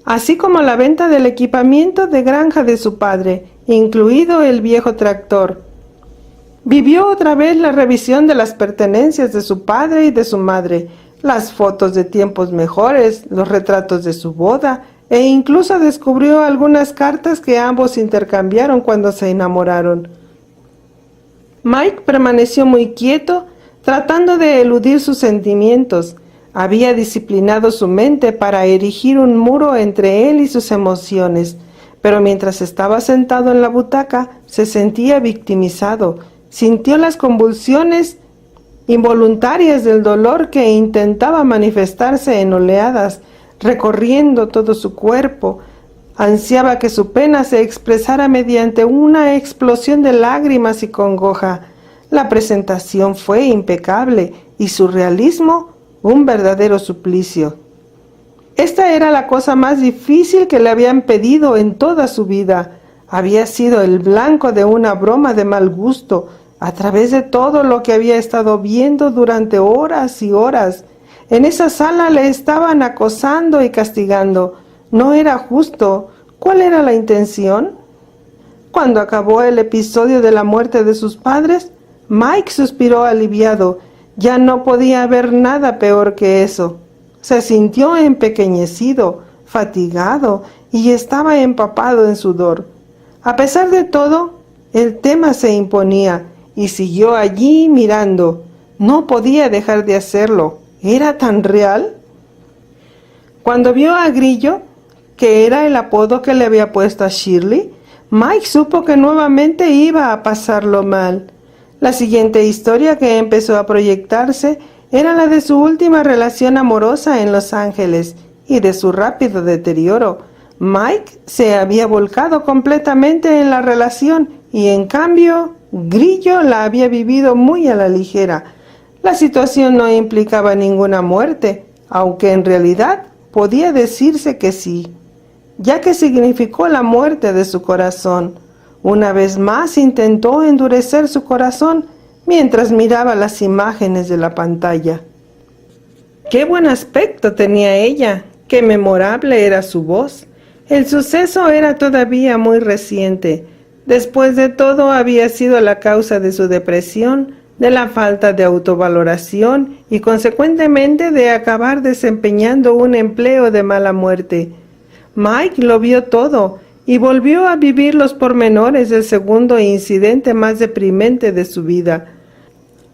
así como la venta del equipamiento de granja de su padre, incluido el viejo tractor. Vivió otra vez la revisión de las pertenencias de su padre y de su madre, las fotos de tiempos mejores, los retratos de su boda, e incluso descubrió algunas cartas que ambos intercambiaron cuando se enamoraron. Mike permaneció muy quieto, tratando de eludir sus sentimientos. Había disciplinado su mente para erigir un muro entre él y sus emociones, pero mientras estaba sentado en la butaca, se sentía victimizado. Sintió las convulsiones involuntarias del dolor que intentaba manifestarse en oleadas, recorriendo todo su cuerpo. Ansiaba que su pena se expresara mediante una explosión de lágrimas y congoja. La presentación fue impecable y su realismo un verdadero suplicio. Esta era la cosa más difícil que le habían pedido en toda su vida. Había sido el blanco de una broma de mal gusto a través de todo lo que había estado viendo durante horas y horas. En esa sala le estaban acosando y castigando. No era justo. ¿Cuál era la intención? Cuando acabó el episodio de la muerte de sus padres, Mike suspiró aliviado. Ya no podía haber nada peor que eso. Se sintió empequeñecido, fatigado y estaba empapado en sudor. A pesar de todo, el tema se imponía y siguió allí mirando. No podía dejar de hacerlo. ¿Era tan real? Cuando vio a Grillo, que era el apodo que le había puesto a Shirley, Mike supo que nuevamente iba a pasarlo mal. La siguiente historia que empezó a proyectarse era la de su última relación amorosa en Los Ángeles y de su rápido deterioro. Mike se había volcado completamente en la relación y en cambio Grillo la había vivido muy a la ligera. La situación no implicaba ninguna muerte, aunque en realidad podía decirse que sí, ya que significó la muerte de su corazón. Una vez más intentó endurecer su corazón, mientras miraba las imágenes de la pantalla. ¡Qué buen aspecto tenía ella! ¡Qué memorable era su voz! El suceso era todavía muy reciente. Después de todo, había sido la causa de su depresión, de la falta de autovaloración y consecuentemente de acabar desempeñando un empleo de mala muerte. Mike lo vio todo y volvió a vivir los pormenores del segundo incidente más deprimente de su vida.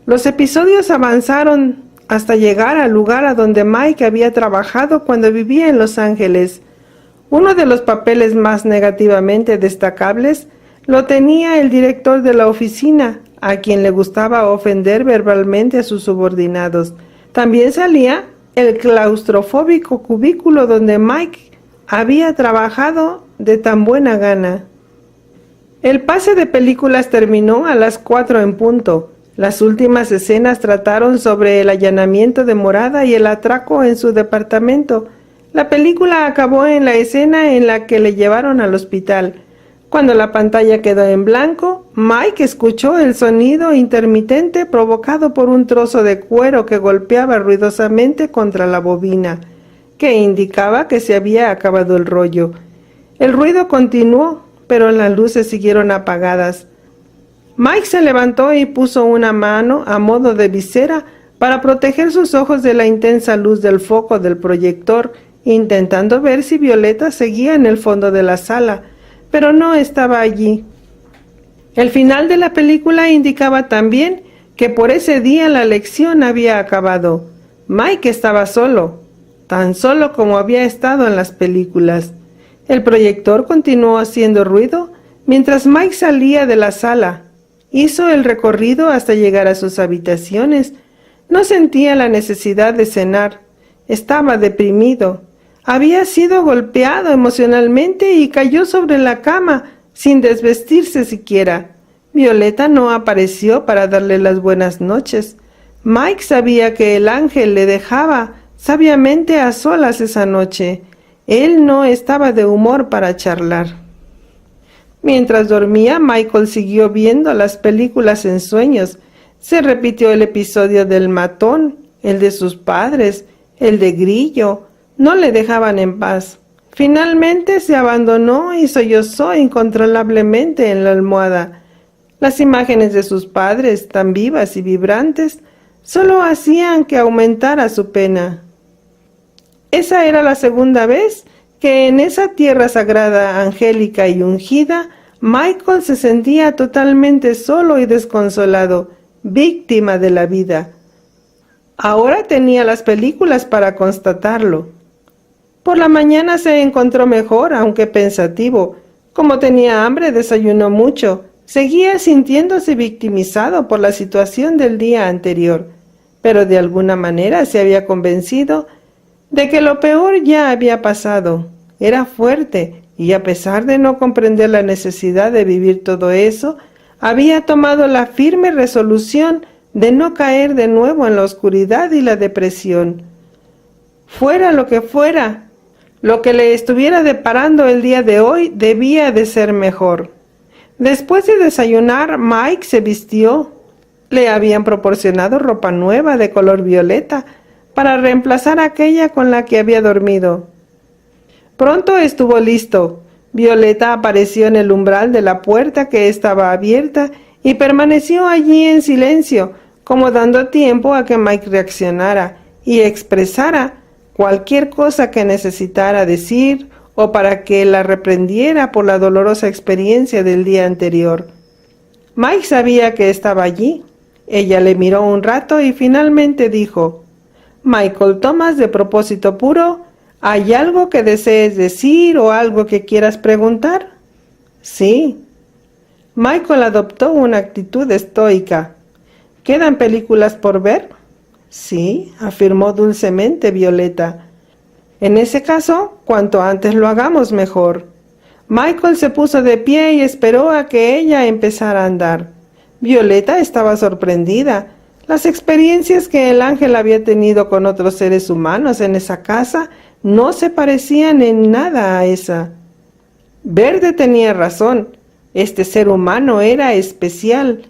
Los episodios avanzaron hasta llegar al lugar a donde Mike había trabajado cuando vivía en Los Ángeles. Uno de los papeles más negativamente destacables lo tenía el director de la oficina, a quien le gustaba ofender verbalmente a sus subordinados. También salía el claustrofóbico cubículo donde Mike había trabajado de tan buena gana. El pase de películas terminó a las 4 en punto. Las últimas escenas trataron sobre el allanamiento de morada y el atraco en su departamento. La película acabó en la escena en la que le llevaron al hospital. Cuando la pantalla quedó en blanco, Mike escuchó el sonido intermitente provocado por un trozo de cuero que golpeaba ruidosamente contra la bobina, que indicaba que se había acabado el rollo. El ruido continuó, pero las luces siguieron apagadas. Mike se levantó y puso una mano a modo de visera para proteger sus ojos de la intensa luz del foco del proyector, intentando ver si Violeta seguía en el fondo de la sala, pero no estaba allí. El final de la película indicaba también que por ese día la lección había acabado. Mike estaba solo, tan solo como había estado en las películas. El proyector continuó haciendo ruido mientras Mike salía de la sala. Hizo el recorrido hasta llegar a sus habitaciones. No sentía la necesidad de cenar. Estaba deprimido. Había sido golpeado emocionalmente y cayó sobre la cama, sin desvestirse siquiera. Violeta no apareció para darle las buenas noches. Mike sabía que el ángel le dejaba sabiamente a solas esa noche. Él no estaba de humor para charlar. Mientras dormía, Michael siguió viendo las películas en sueños. Se repitió el episodio del matón, el de sus padres, el de Grillo. No le dejaban en paz. Finalmente se abandonó y sollozó incontrolablemente en la almohada. Las imágenes de sus padres, tan vivas y vibrantes, solo hacían que aumentara su pena. Esa era la segunda vez que en esa tierra sagrada, angélica y ungida, Michael se sentía totalmente solo y desconsolado, víctima de la vida. Ahora tenía las películas para constatarlo. Por la mañana se encontró mejor, aunque pensativo. Como tenía hambre, desayunó mucho. Seguía sintiéndose victimizado por la situación del día anterior, pero de alguna manera se había convencido de que lo peor ya había pasado. Era fuerte y a pesar de no comprender la necesidad de vivir todo eso, había tomado la firme resolución de no caer de nuevo en la oscuridad y la depresión. Fuera lo que fuera, lo que le estuviera deparando el día de hoy debía de ser mejor. Después de desayunar, Mike se vistió. Le habían proporcionado ropa nueva de color violeta para reemplazar aquella con la que había dormido. Pronto estuvo listo. Violeta apareció en el umbral de la puerta que estaba abierta y permaneció allí en silencio, como dando tiempo a que Mike reaccionara y expresara cualquier cosa que necesitara decir o para que la reprendiera por la dolorosa experiencia del día anterior. Mike sabía que estaba allí. Ella le miró un rato y finalmente dijo: «Michael Thomas, de propósito puro, ¿hay algo que desees decir o algo que quieras preguntar?» «Sí». Michael adoptó una actitud estoica. «¿Quedan películas por ver?» «Sí», afirmó dulcemente Violeta. «En ese caso, cuanto antes lo hagamos mejor». Michael se puso de pie y esperó a que ella empezara a andar. Violeta estaba sorprendida. Las experiencias que el ángel había tenido con otros seres humanos en esa casa no se parecían en nada a esa. Verde tenía razón. Este ser humano era especial.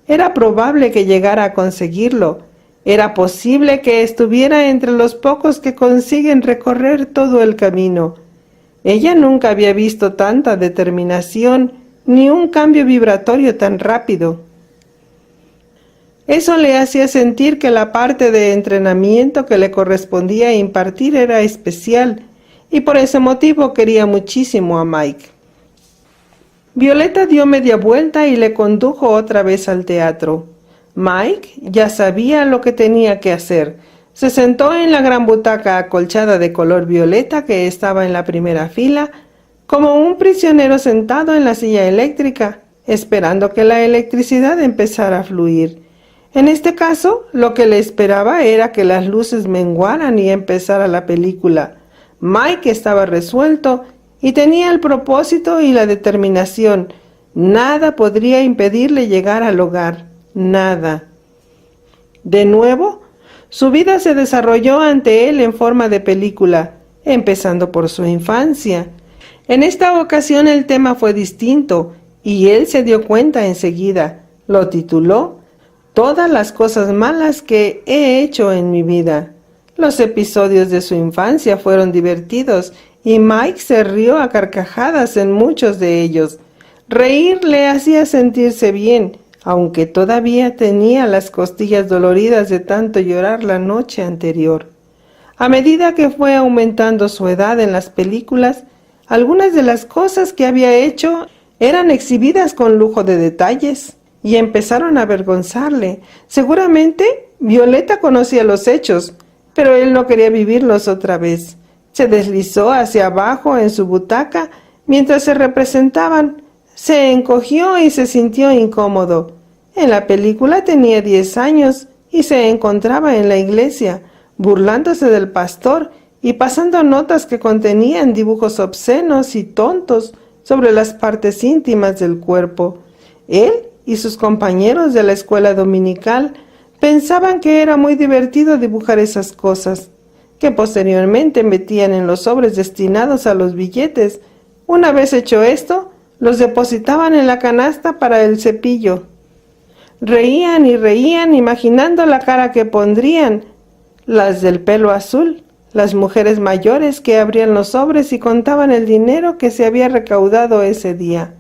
Era probable que llegara a conseguirlo. Era posible que estuviera entre los pocos que consiguen recorrer todo el camino. Ella nunca había visto tanta determinación ni un cambio vibratorio tan rápido. Eso le hacía sentir que la parte de entrenamiento que le correspondía impartir era especial, y por ese motivo quería muchísimo a Mike. Violeta dio media vuelta y le condujo otra vez al teatro. Mike ya sabía lo que tenía que hacer. Se sentó en la gran butaca acolchada de color violeta que estaba en la primera fila, como un prisionero sentado en la silla eléctrica, esperando que la electricidad empezara a fluir. En este caso, lo que le esperaba era que las luces menguaran y empezara la película. Mike estaba resuelto y tenía el propósito y la determinación. Nada podría impedirle llegar al hogar. Nada. De nuevo, su vida se desarrolló ante él en forma de película, empezando por su infancia. En esta ocasión el tema fue distinto y él se dio cuenta enseguida. Lo tituló Todas las cosas malas que he hecho en mi vida. Los episodios de su infancia fueron divertidos y Mike se rió a carcajadas en muchos de ellos. Reír le hacía sentirse bien, aunque todavía tenía las costillas doloridas de tanto llorar la noche anterior. A medida que fue aumentando su edad en las películas, algunas de las cosas que había hecho eran exhibidas con lujo de detalles y empezaron a avergonzarle. Seguramente Violeta conocía los hechos, pero él no quería vivirlos otra vez. Se deslizó hacia abajo en su butaca mientras se representaban. Se encogió y se sintió incómodo. En la película tenía 10 años y se encontraba en la iglesia, burlándose del pastor y pasando notas que contenían dibujos obscenos y tontos sobre las partes íntimas del cuerpo. Él y sus compañeros de la escuela dominical pensaban que era muy divertido dibujar esas cosas, que posteriormente metían en los sobres destinados a los billetes. Una vez hecho esto, los depositaban en la canasta para el cepillo. Reían y reían imaginando la cara que pondrían las del pelo azul, las mujeres mayores que abrían los sobres y contaban el dinero que se había recaudado ese día.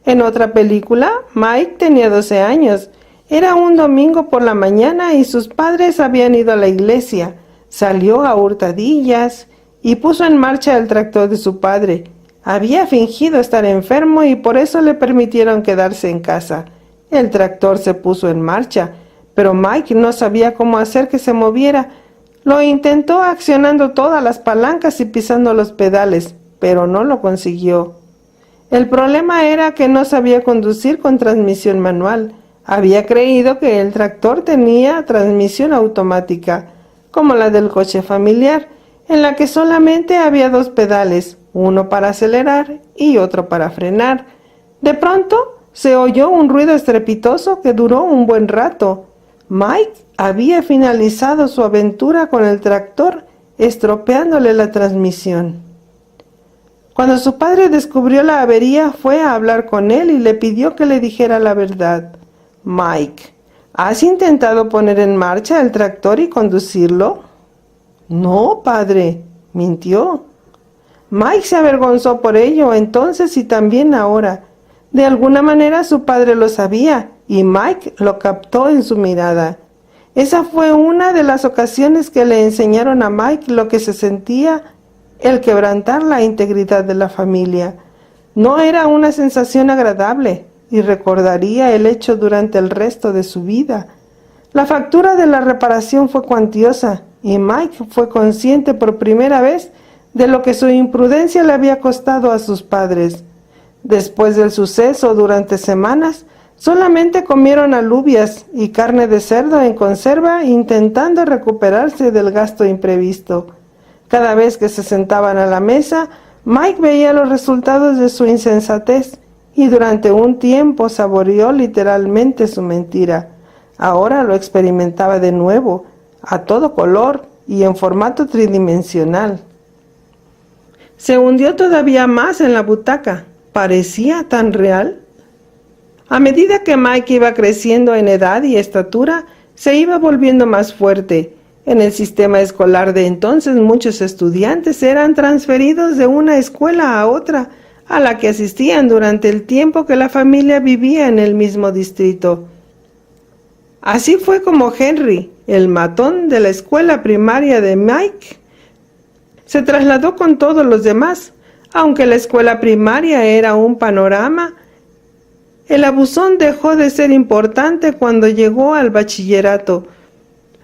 En otra película, Mike tenía 12 años. Era un domingo por la mañana y sus padres habían ido a la iglesia. Salió a hurtadillas y puso en marcha el tractor de su padre. Había fingido estar enfermo y por eso le permitieron quedarse en casa. El tractor se puso en marcha, pero Mike no sabía cómo hacer que se moviera. Lo intentó accionando todas las palancas y pisando los pedales, pero no lo consiguió. El problema era que no sabía conducir con transmisión manual. Había creído que el tractor tenía transmisión automática, como la del coche familiar, en la que solamente había 2 pedales, uno para acelerar y otro para frenar. De pronto se oyó un ruido estrepitoso que duró un buen rato. Mike había finalizado su aventura con el tractor, estropeándole la transmisión. Cuando su padre descubrió la avería, fue a hablar con él y le pidió que le dijera la verdad. Mike, ¿has intentado poner en marcha el tractor y conducirlo? No, padre, mintió. Mike se avergonzó por ello entonces y también ahora. De alguna manera su padre lo sabía y Mike lo captó en su mirada. Esa fue una de las ocasiones que le enseñaron a Mike lo que se sentía el quebrantar la integridad de la familia. No era una sensación agradable y recordaría el hecho durante el resto de su vida. La factura de la reparación fue cuantiosa y Mike fue consciente por primera vez de lo que su imprudencia le había costado a sus padres. Después del suceso, durante semanas, solamente comieron alubias y carne de cerdo en conserva intentando recuperarse del gasto imprevisto. Cada vez que se sentaban a la mesa, Mike veía los resultados de su insensatez y durante un tiempo saboreó literalmente su mentira. Ahora lo experimentaba de nuevo, a todo color y en formato tridimensional. Se hundió todavía más en la butaca. ¿Parecía tan real? A medida que Mike iba creciendo en edad y estatura, se iba volviendo más fuerte. En el sistema escolar de entonces, muchos estudiantes eran transferidos de una escuela a otra, a la que asistían durante el tiempo que la familia vivía en el mismo distrito. Así fue como Henry, el matón de la escuela primaria de Mike, se trasladó con todos los demás. Aunque la escuela primaria era un panorama, el abusón dejó de ser importante cuando llegó al bachillerato.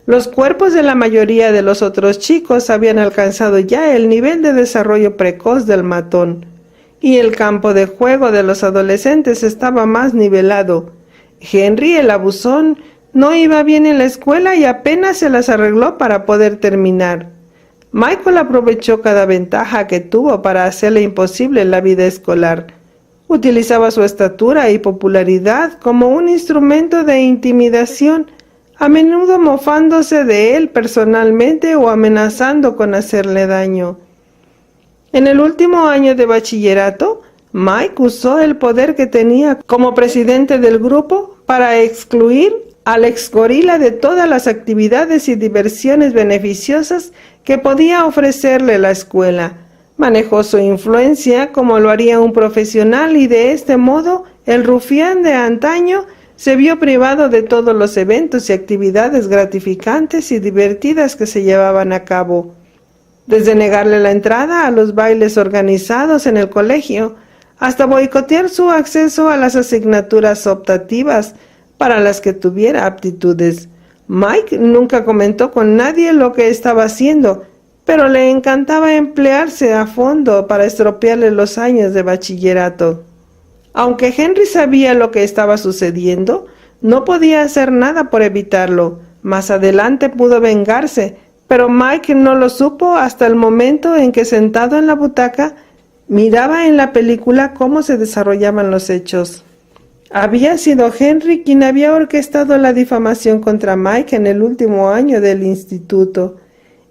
Los cuerpos de la mayoría de los otros chicos habían alcanzado ya el nivel de desarrollo precoz del matón, y el campo de juego de los adolescentes estaba más nivelado. Henry, el abusón, no iba bien en la escuela y apenas se las arregló para poder terminar. Michael aprovechó cada ventaja que tuvo para hacerle imposible la vida escolar. Utilizaba su estatura y popularidad como un instrumento de intimidación, a menudo mofándose de él personalmente o amenazando con hacerle daño. En el último año de bachillerato, Mike usó el poder que tenía como presidente del grupo para excluir al ex gorila de todas las actividades y diversiones beneficiosas que podía ofrecerle la escuela. Manejó su influencia como lo haría un profesional y de este modo el rufián de antaño se vio privado de todos los eventos y actividades gratificantes y divertidas que se llevaban a cabo. Desde negarle la entrada a los bailes organizados en el colegio hasta boicotear su acceso a las asignaturas optativas para las que tuviera aptitudes. Mike nunca comentó con nadie lo que estaba haciendo, pero le encantaba emplearse a fondo para estropearle los años de bachillerato. Aunque Henry sabía lo que estaba sucediendo, no podía hacer nada por evitarlo. Más adelante pudo vengarse, pero Mike no lo supo hasta el momento en que, sentado en la butaca, miraba en la película cómo se desarrollaban los hechos. Había sido Henry quien había orquestado la difamación contra Mike en el último año del instituto.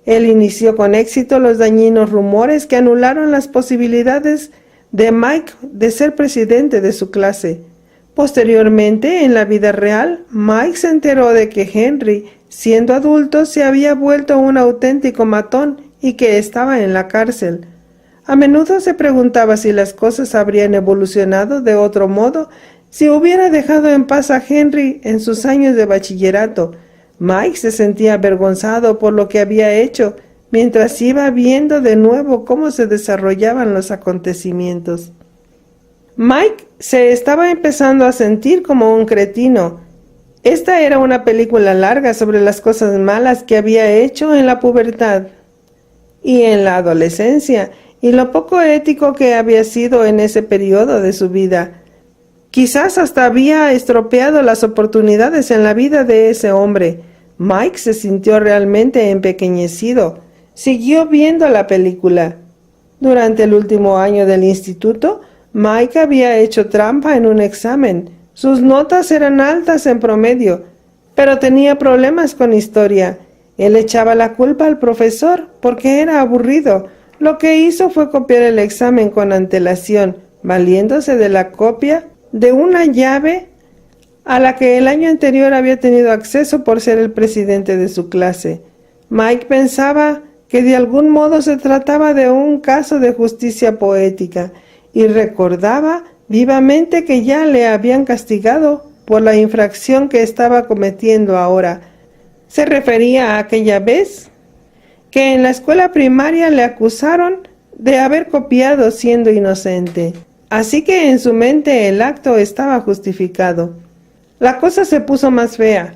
Él inició con éxito los dañinos rumores que anularon las posibilidades de Mike de ser presidente de su clase. Posteriormente, en la vida real, Mike se enteró de que Henry, siendo adulto, se había vuelto un auténtico matón y que estaba en la cárcel. A menudo se preguntaba si las cosas habrían evolucionado de otro modo si hubiera dejado en paz a Henry en sus años de bachillerato. Mike se sentía avergonzado por lo que había hecho, mientras iba viendo de nuevo cómo se desarrollaban los acontecimientos. Mike se estaba empezando a sentir como un cretino. Esta era una película larga sobre las cosas malas que había hecho en la pubertad y en la adolescencia, y lo poco ético que había sido en ese periodo de su vida. Quizás hasta había estropeado las oportunidades en la vida de ese hombre. Mike se sintió realmente empequeñecido. Siguió viendo la película. Durante el último año del instituto, Mike había hecho trampa en un examen. Sus notas eran altas en promedio, pero tenía problemas con historia. Él echaba la culpa al profesor porque era aburrido. Lo que hizo fue copiar el examen con antelación, valiéndose de la copia de una llave a la que el año anterior había tenido acceso por ser el presidente de su clase. Mike pensaba que de algún modo se trataba de un caso de justicia poética y recordaba vivamente que ya le habían castigado por la infracción que estaba cometiendo ahora. Se refería a aquella vez que en la escuela primaria le acusaron de haber copiado siendo inocente. Así que en su mente el acto estaba justificado. La cosa se puso más fea.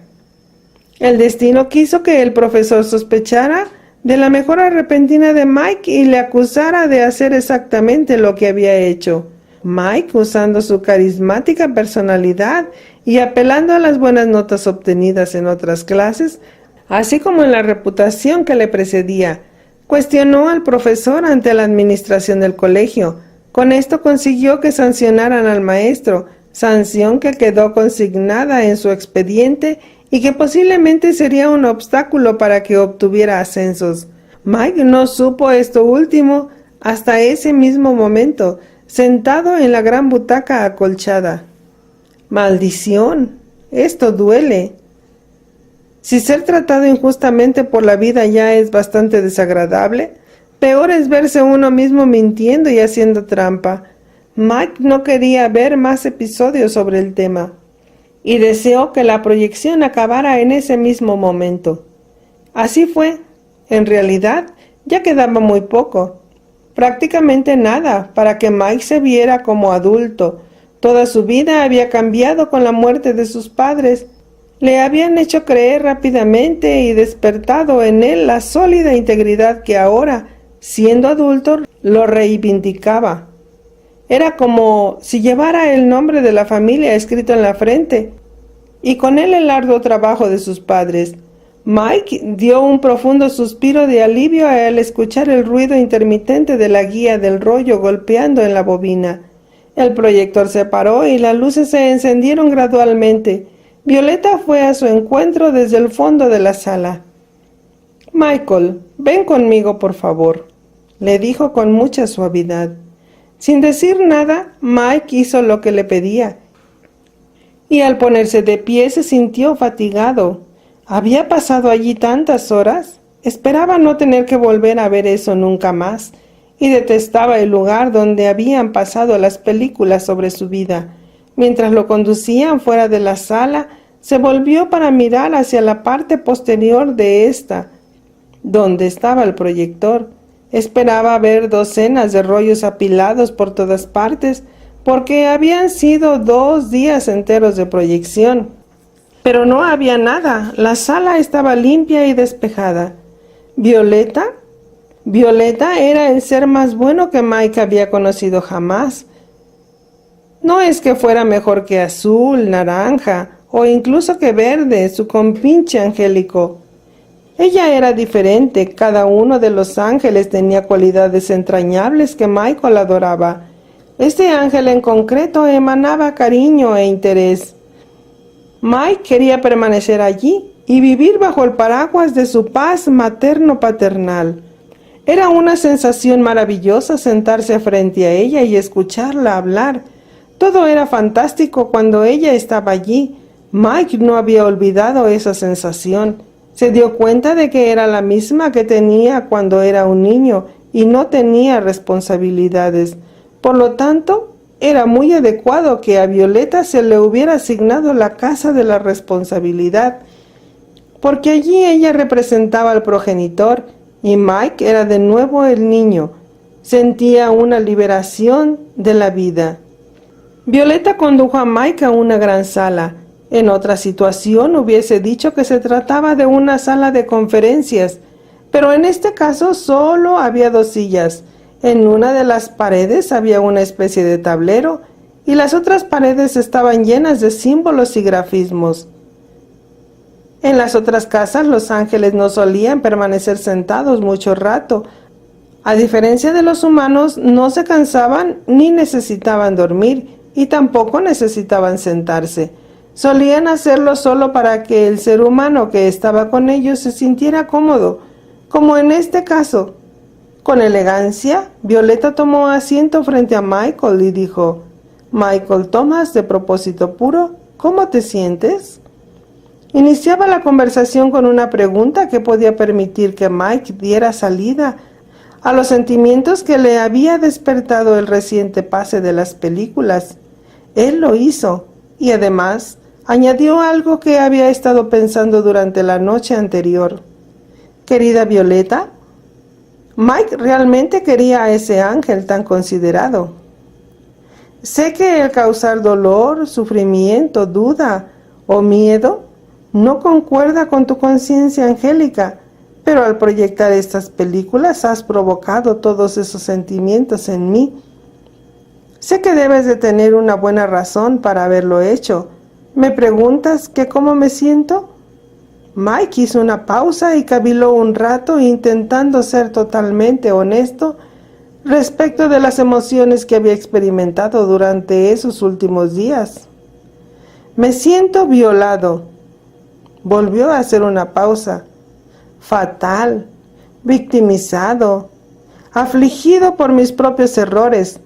El destino quiso que el profesor sospechara de la mejora repentina de Mike y le acusara de hacer exactamente lo que había hecho. Mike, usando su carismática personalidad y apelando a las buenas notas obtenidas en otras clases, así como en la reputación que le precedía, cuestionó al profesor ante la administración del colegio. Con esto consiguió que sancionaran al maestro, sanción que quedó consignada en su expediente y que posiblemente sería un obstáculo para que obtuviera ascensos. Mike no supo esto último hasta ese mismo momento, sentado en la gran butaca acolchada. Maldición, esto duele. Si ser tratado injustamente por la vida ya es bastante desagradable, peor es verse uno mismo mintiendo y haciendo trampa. Mike no quería ver más episodios sobre el tema y deseó que la proyección acabara en ese mismo momento. Así fue. En realidad, ya quedaba muy poco, prácticamente nada, para que Mike se viera como adulto. Toda su vida había cambiado con la muerte de sus padres. Le habían hecho creer rápidamente y despertado en él la sólida integridad que ahora, siendo adulto, lo reivindicaba. Era como si llevara el nombre de la familia escrito en la frente, y con él el arduo trabajo de sus padres. Mike dio un profundo suspiro de alivio al escuchar el ruido intermitente de la guía del rollo golpeando en la bobina. El proyector se paró y las luces se encendieron gradualmente. Violeta fue a su encuentro desde el fondo de la sala. «Michael, ven conmigo, por favor», le dijo con mucha suavidad. Sin decir nada, Mike hizo lo que le pedía, y al ponerse de pie se sintió fatigado. ¿Había pasado allí tantas horas? Esperaba no tener que volver a ver eso nunca más, y detestaba el lugar donde habían pasado las películas sobre su vida. Mientras lo conducían fuera de la sala, se volvió para mirar hacia la parte posterior de esta, donde estaba el proyector. Esperaba ver docenas de rollos apilados por todas partes, porque habían sido 2 días enteros de proyección. Pero no había nada. La sala estaba limpia y despejada. ¿Violeta? Violeta era el ser más bueno que Mike había conocido jamás. No es que fuera mejor que azul, naranja o incluso que verde, su compinche angélico. Ella era diferente. Cada uno de los ángeles tenía cualidades entrañables que Michael adoraba. Este ángel en concreto emanaba cariño e interés. Mike quería permanecer allí y vivir bajo el paraguas de su paz materno-paternal. Era una sensación maravillosa sentarse frente a ella y escucharla hablar. Todo era fantástico cuando ella estaba allí. Mike no había olvidado esa sensación. Se dio cuenta de que era la misma que tenía cuando era un niño y no tenía responsabilidades. Por lo tanto, era muy adecuado que a Violeta se le hubiera asignado la casa de la responsabilidad, porque allí ella representaba al progenitor y Mike era de nuevo el niño. Sentía una liberación de la vida. Violeta condujo a Mike a una gran sala. En otra situación hubiese dicho que se trataba de una sala de conferencias, pero en este caso solo había 2 sillas. En una de las paredes había una especie de tablero y las otras paredes estaban llenas de símbolos y grafismos. En las otras casas los ángeles no solían permanecer sentados mucho rato. A diferencia de los humanos, no se cansaban ni necesitaban dormir y tampoco necesitaban sentarse. Solían hacerlo solo para que el ser humano que estaba con ellos se sintiera cómodo, como en este caso. Con elegancia, Violeta tomó asiento frente a Michael y dijo: «Michael Thomas, de propósito puro, ¿cómo te sientes?». Iniciaba la conversación con una pregunta que podía permitir que Mike diera salida a los sentimientos que le había despertado el reciente pase de las películas. Él lo hizo, y además añadió algo que había estado pensando durante la noche anterior. «Querida Violeta», Mike realmente quería a ese ángel tan considerado. «Sé que el causar dolor, sufrimiento, duda o miedo no concuerda con tu conciencia angélica, pero al proyectar estas películas has provocado todos esos sentimientos en mí. Sé que debes de tener una buena razón para haberlo hecho. ¿Me preguntas que cómo me siento?». Mike hizo una pausa y caviló un rato intentando ser totalmente honesto respecto de las emociones que había experimentado durante esos últimos días. «Me siento violado». Volvió a hacer una pausa. «Fatal, victimizado, afligido por mis propios errores,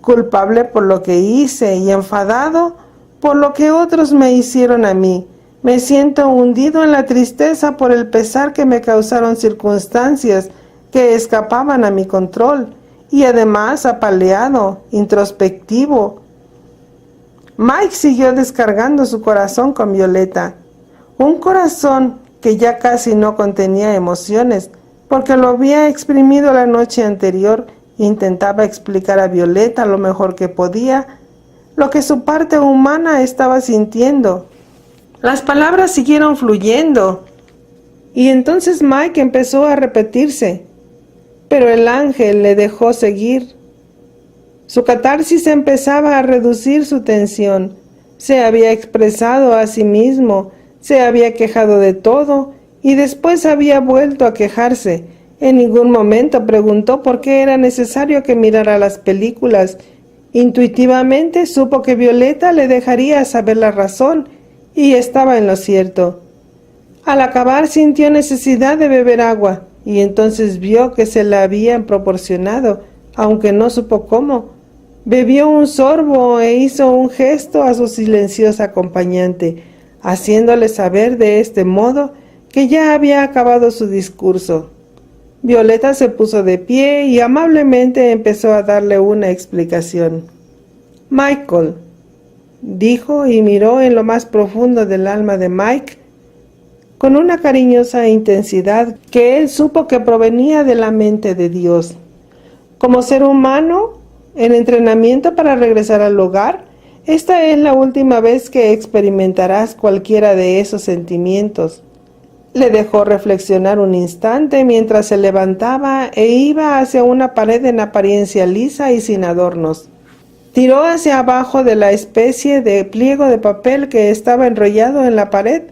culpable por lo que hice y enfadado por lo que otros me hicieron a mí. Me siento hundido en la tristeza por el pesar que me causaron circunstancias que escapaban a mi control, y además apaleado, introspectivo. Mike siguió descargando su corazón con Violeta, un corazón que ya casi no contenía emociones, porque lo había exprimido la noche anterior. Intentaba explicar a Violeta lo mejor que podía lo que su parte humana estaba sintiendo. Las palabras siguieron fluyendo, y entonces Mike empezó a repetirse, pero el ángel le dejó seguir. Su catarsis empezaba a reducir su tensión. Se había expresado a sí mismo, se había quejado de todo, y después había vuelto a quejarse. En ningún momento preguntó por qué era necesario que mirara las películas. Intuitivamente supo que Violeta le dejaría saber la razón, y estaba en lo cierto. Al acabar sintió necesidad de beber agua, y entonces vio que se la habían proporcionado, aunque no supo cómo. Bebió un sorbo e hizo un gesto a su silenciosa acompañante, haciéndole saber de este modo que ya había acabado su discurso. Violeta se puso de pie y amablemente empezó a darle una explicación. «Michael», dijo, y miró en lo más profundo del alma de Mike con una cariñosa intensidad que él supo que provenía de la mente de Dios. Como ser humano en entrenamiento para regresar al hogar, esta es la última vez que experimentarás cualquiera de esos sentimientos. Le dejó reflexionar un instante mientras se levantaba e iba hacia una pared en apariencia lisa y sin adornos. Tiró hacia abajo de la especie de pliego de papel que estaba enrollado en la pared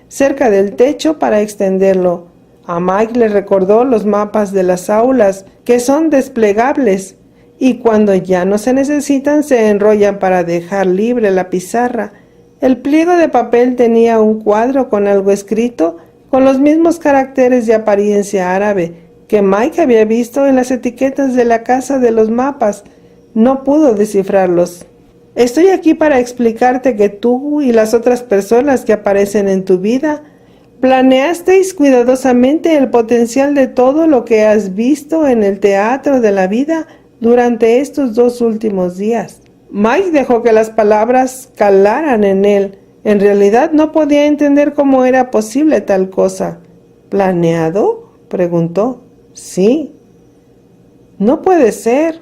cerca del techo para extenderlo. A Mike le recordó los mapas de las aulas, que son desplegables, y cuando ya no se necesitan se enrollan para dejar libre la pizarra. El pliego de papel tenía un cuadro con algo escrito con los mismos caracteres de apariencia árabe que Mike había visto en las etiquetas de la casa de los mapas. No pudo descifrarlos. «Estoy aquí para explicarte que tú y las otras personas que aparecen en tu vida planeasteis cuidadosamente el potencial de todo lo que has visto en el teatro de la vida durante estos 2 últimos días». Mike dejó que las palabras calaran en él. En realidad no podía entender cómo era posible tal cosa. «¿Planeado?», preguntó. «Sí». «No puede ser.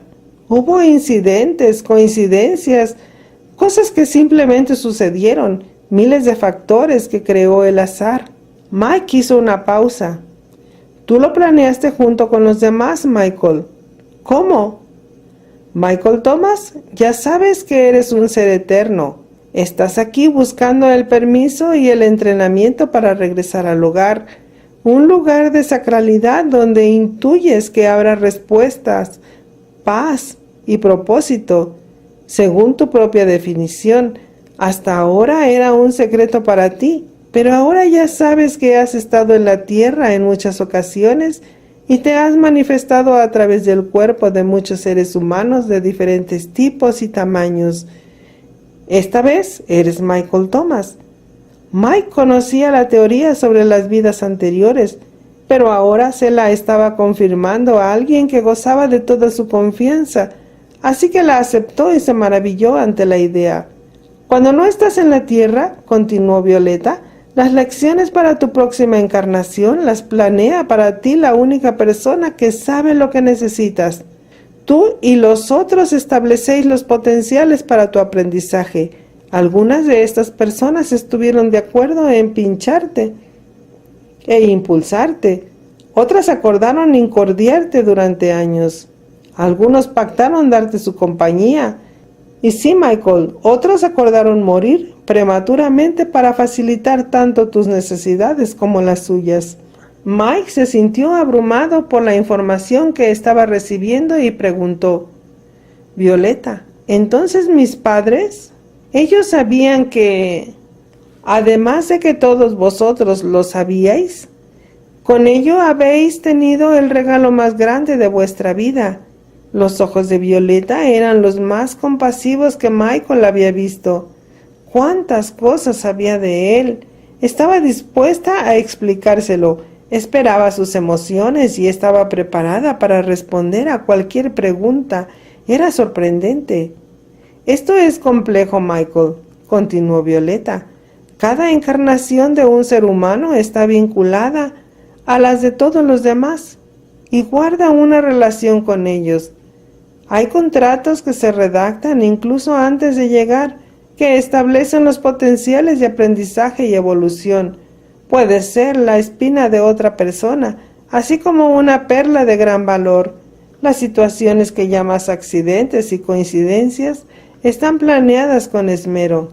Hubo incidentes, coincidencias, cosas que simplemente sucedieron, miles de factores que creó el azar». Mike hizo una pausa. «Tú lo planeaste junto con los demás, Michael». «¿Cómo?». «Michael Thomas, ya sabes que eres un ser eterno. Estás aquí buscando el permiso y el entrenamiento para regresar al hogar, un lugar de sacralidad donde intuyes que habrá respuestas, paz y propósito, según tu propia definición. Hasta ahora era un secreto para ti, pero ahora ya sabes que has estado en la tierra en muchas ocasiones y te has manifestado a través del cuerpo de muchos seres humanos de diferentes tipos y tamaños. Esta vez eres Michael Thomas». Mike conocía la teoría sobre las vidas anteriores, pero ahora se la estaba confirmando a alguien que gozaba de toda su confianza, así que la aceptó y se maravilló ante la idea. «Cuando no estás en la tierra», continuó Violeta, «las lecciones para tu próxima encarnación las planea para ti la única persona que sabe lo que necesitas. Tú y los otros establecéis los potenciales para tu aprendizaje. Algunas de estas personas estuvieron de acuerdo en pincharte e impulsarte. Otras acordaron incordiarte durante años. Algunos pactaron darte su compañía. Y sí, Michael, otros acordaron morir prematuramente para facilitar tanto tus necesidades como las suyas». Mike se sintió abrumado por la información que estaba recibiendo y preguntó: «Violeta, ¿entonces mis padres? Ellos sabían que, además de que todos vosotros lo sabíais, con ello habéis tenido el regalo más grande de vuestra vida». Los ojos de Violeta eran los más compasivos que Michael había visto. ¿Cuántas cosas sabía de él? Estaba dispuesta a explicárselo, esperaba sus emociones y estaba preparada para responder a cualquier pregunta. Era sorprendente. Esto es complejo, Michael, continuó Violeta. Cada encarnación de un ser humano está vinculada a las de todos los demás y guarda una relación con ellos. Hay contratos que se redactan incluso antes de llegar, que establecen los potenciales de aprendizaje y evolución. Puede ser la espina de otra persona, así como una perla de gran valor. Las situaciones que llamas accidentes y coincidencias están planeadas con esmero.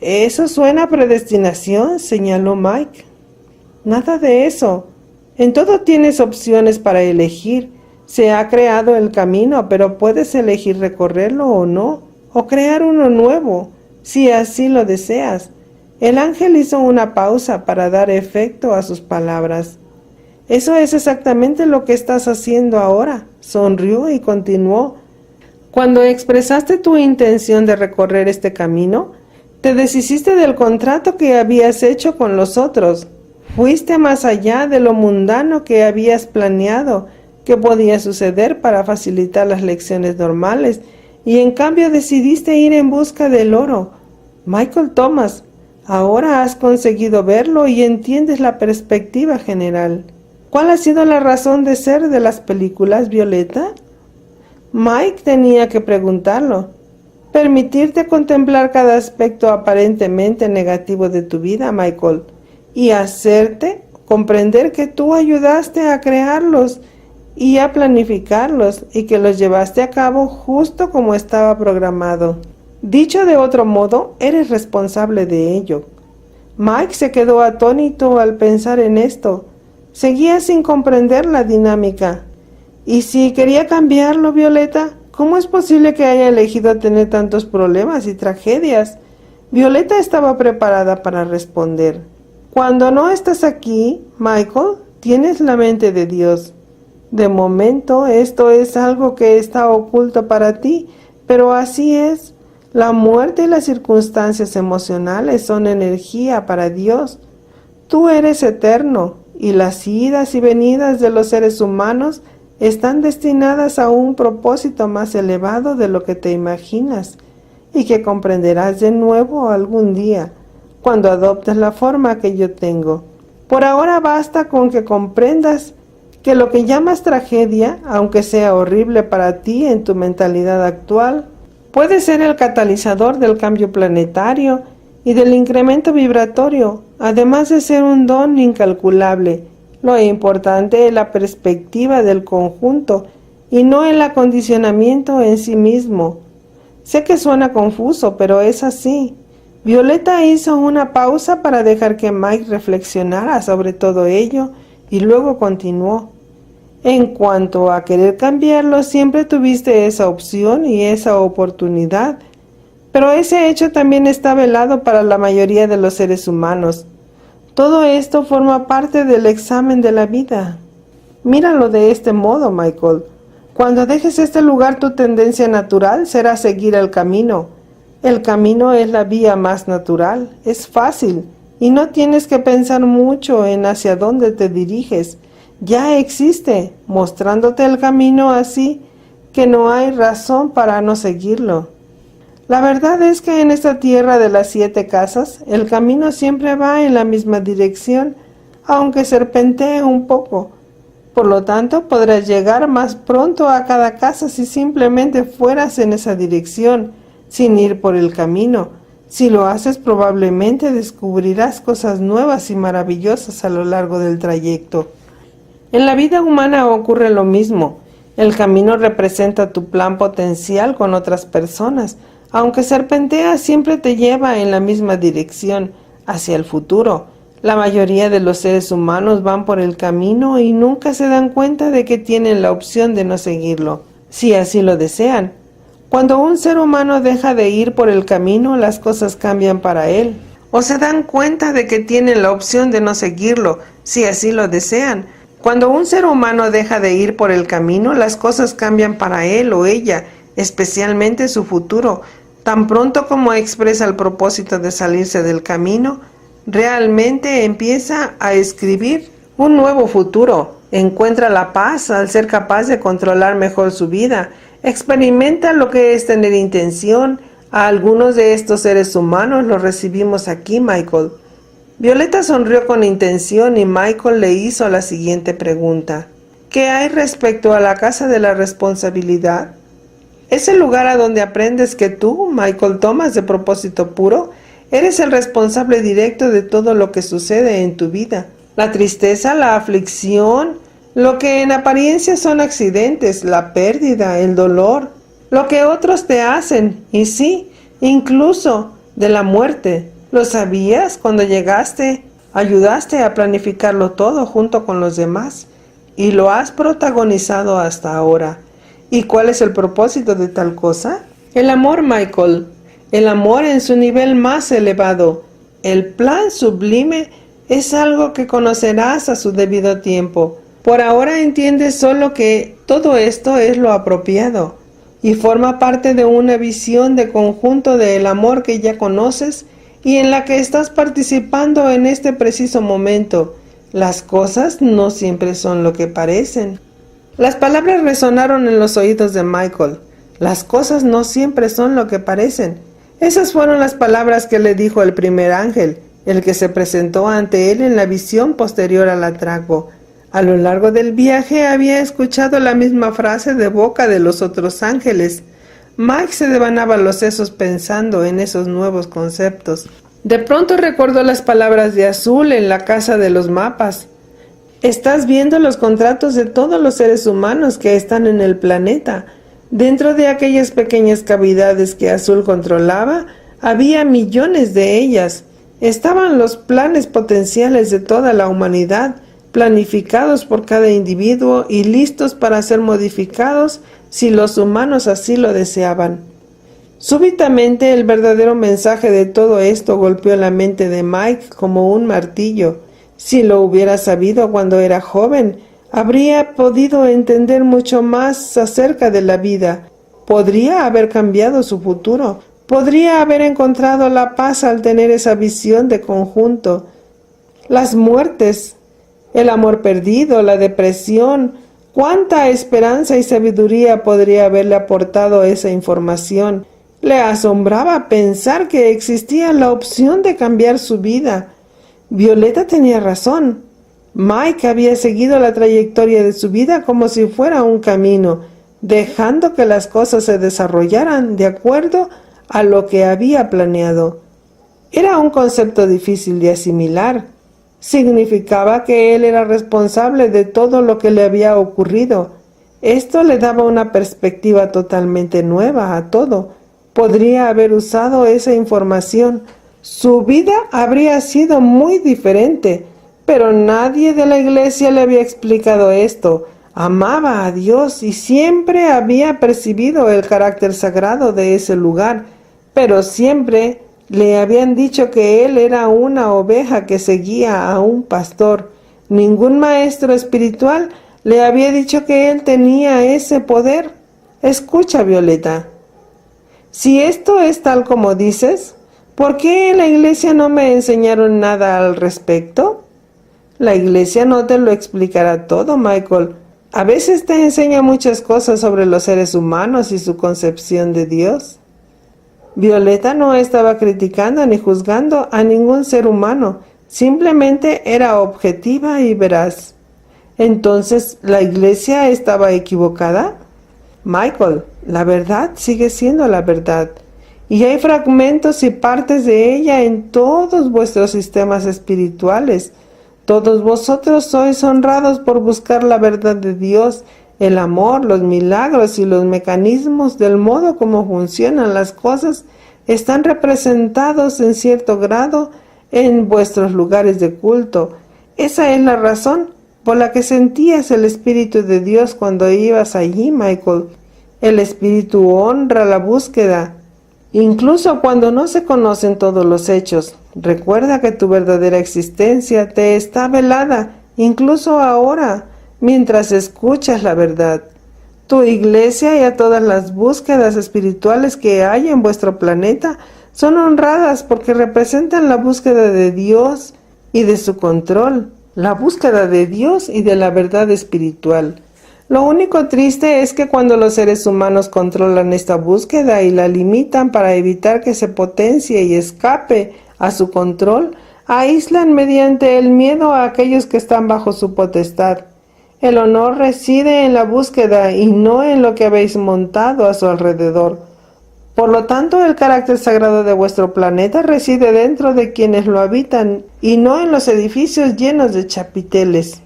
Eso suena a predestinación, señaló Mike. Nada de eso. En todo tienes opciones para elegir. Se ha creado el camino, pero puedes elegir recorrerlo o no, o crear uno nuevo, si así lo deseas. El ángel hizo una pausa para dar efecto a sus palabras. Eso es exactamente lo que estás haciendo ahora, sonrió y continuó. Cuando expresaste tu intención de recorrer este camino, te deshiciste del contrato que habías hecho con los otros. Fuiste más allá de lo mundano que habías planeado que podía suceder para facilitar las lecciones normales, y en cambio decidiste ir en busca del oro. Michael Thomas, ahora has conseguido verlo y entiendes la perspectiva general. ¿Cuál ha sido la razón de ser de las películas, Violeta? Mike tenía que preguntarlo. Permitirte contemplar cada aspecto aparentemente negativo de tu vida, Michael, y hacerte comprender que tú ayudaste a crearlos y a planificarlos y que los llevaste a cabo justo como estaba programado. Dicho de otro modo, eres responsable de ello. Mike se quedó atónito al pensar en esto. Seguía sin comprender la dinámica. ¿Y si quería cambiarlo, Violeta? ¿Cómo es posible que haya elegido tener tantos problemas y tragedias? Violeta estaba preparada para responder. Cuando no estás aquí, Michael, tienes la mente de Dios. De momento, esto es algo que está oculto para ti, pero así es. La muerte y las circunstancias emocionales son energía para Dios. Tú eres eterno, y las idas y venidas de los seres humanos están destinadas a un propósito más elevado de lo que te imaginas, y que comprenderás de nuevo algún día, cuando adoptes la forma que yo tengo. Por ahora basta con que comprendas que lo que llamas tragedia, aunque sea horrible para ti en tu mentalidad actual, puede ser el catalizador del cambio planetario y del incremento vibratorio, además de ser un don incalculable. Lo importante es la perspectiva del conjunto y no el acondicionamiento en sí mismo. Sé que suena confuso, pero es así. Violeta hizo una pausa para dejar que Mike reflexionara sobre todo ello y luego continuó. En cuanto a querer cambiarlo, siempre tuviste esa opción y esa oportunidad, pero ese hecho también está velado para la mayoría de los seres humanos. Todo esto forma parte del examen de la vida. Míralo de este modo, Michael. Cuando dejes este lugar, tu tendencia natural será seguir el camino. El camino es la vía más natural, es fácil, y no tienes que pensar mucho en hacia dónde te diriges. Ya existe, mostrándote el camino así que no hay razón para no seguirlo. La verdad es que en esta tierra de las 7 casas, el camino siempre va en la misma dirección, aunque serpentee un poco. Por lo tanto, podrás llegar más pronto a cada casa si simplemente fueras en esa dirección, sin ir por el camino. Si lo haces, probablemente descubrirás cosas nuevas y maravillosas a lo largo del trayecto. En la vida humana ocurre lo mismo. El camino representa tu plan potencial con otras personas. Aunque serpentea, siempre te lleva en la misma dirección, hacia el futuro. La mayoría de los seres humanos van por el camino y nunca se dan cuenta de que tienen la opción de no seguirlo, si así lo desean. Cuando un ser humano deja de ir por el camino, las cosas cambian para él. O se dan cuenta de que tienen la opción de no seguirlo, si así lo desean. Cuando un ser humano deja de ir por el camino, las cosas cambian para él o ella, especialmente su futuro. Tan pronto como expresa el propósito de salirse del camino, realmente empieza a escribir un nuevo futuro. Encuentra la paz al ser capaz de controlar mejor su vida. Experimenta lo que es tener intención. A algunos de estos seres humanos los recibimos aquí, Michael. Violeta sonrió con intención y Michael le hizo la siguiente pregunta. ¿Qué hay respecto a la casa de la responsabilidad? ¿Es el lugar a donde aprendes que tú, Michael Thomas, de propósito puro, eres el responsable directo de todo lo que sucede en tu vida? La tristeza, la aflicción, lo que en apariencia son accidentes, la pérdida, el dolor, lo que otros te hacen, y sí, incluso de la muerte. ¿Lo sabías cuando llegaste? Ayudaste a planificarlo todo junto con los demás y lo has protagonizado hasta ahora. ¿Y cuál es el propósito de tal cosa? El amor, Michael. El amor en su nivel más elevado. El plan sublime es algo que conocerás a su debido tiempo. Por ahora entiendes solo que todo esto es lo apropiado y forma parte de una visión de conjunto del amor que ya conoces y en la que estás participando en este preciso momento. Las cosas no siempre son lo que parecen. Las palabras resonaron en los oídos de Michael. Las cosas no siempre son lo que parecen. Esas fueron las palabras que le dijo el primer ángel, el que se presentó ante él en la visión posterior al atraco. A lo largo del viaje había escuchado la misma frase de boca de los otros ángeles. Mike se devanaba los sesos pensando en esos nuevos conceptos. De pronto recordó las palabras de Azul en la casa de los mapas. Estás viendo los contratos de todos los seres humanos que están en el planeta. Dentro de aquellas pequeñas cavidades que Azul controlaba, había millones de ellas. Estaban los planes potenciales de toda la humanidad, planificados por cada individuo y listos para ser modificados si los humanos así lo deseaban. Súbitamente el verdadero mensaje de todo esto golpeó la mente de Mike como un martillo. Si lo hubiera sabido cuando era joven, habría podido entender mucho más acerca de la vida. Podría haber cambiado su futuro. Podría haber encontrado la paz al tener esa visión de conjunto. Las muertes, el amor perdido, la depresión. ¿Cuánta esperanza y sabiduría podría haberle aportado esa información? Le asombraba pensar que existía la opción de cambiar su vida. Violeta tenía razón. Mike había seguido la trayectoria de su vida como si fuera un camino, dejando que las cosas se desarrollaran de acuerdo a lo que había planeado. Era un concepto difícil de asimilar. Significaba que él era responsable de todo lo que le había ocurrido. Esto le daba una perspectiva totalmente nueva a todo. Podría haber usado esa información. Su vida habría sido muy diferente, pero nadie de la iglesia le había explicado esto. Amaba a Dios y siempre había percibido el carácter sagrado de ese lugar, pero siempre le habían dicho que él era una oveja que seguía a un pastor. Ningún maestro espiritual le había dicho que él tenía ese poder. Escucha, Violeta. Si esto es tal como dices, ¿por qué en la iglesia no me enseñaron nada al respecto? La iglesia no te lo explicará todo, Michael. A veces te enseña muchas cosas sobre los seres humanos y su concepción de Dios. Violeta no estaba criticando ni juzgando a ningún ser humano, simplemente era objetiva y veraz. Entonces, ¿la iglesia estaba equivocada? Michael, la verdad sigue siendo la verdad, y hay fragmentos y partes de ella en todos vuestros sistemas espirituales. Todos vosotros sois honrados por buscar la verdad de Dios, el amor, los milagros y los mecanismos del modo como funcionan las cosas están representados en cierto grado en vuestros lugares de culto. Esa es la razón por la que sentías el Espíritu de Dios cuando ibas allí, Michael. El Espíritu honra la búsqueda, incluso cuando no se conocen todos los hechos. Recuerda que tu verdadera existencia te está velada, incluso ahora, mientras escuchas la verdad. Tu iglesia y a todas las búsquedas espirituales que hay en vuestro planeta son honradas porque representan la búsqueda de Dios y de su control, la búsqueda de Dios y de la verdad espiritual. Lo único triste es que cuando los seres humanos controlan esta búsqueda y la limitan para evitar que se potencie y escape a su control, aíslan mediante el miedo a aquellos que están bajo su potestad. El honor reside en la búsqueda y no en lo que habéis montado a su alrededor. Por lo tanto, el carácter sagrado de vuestro planeta reside dentro de quienes lo habitan y no en los edificios llenos de chapiteles.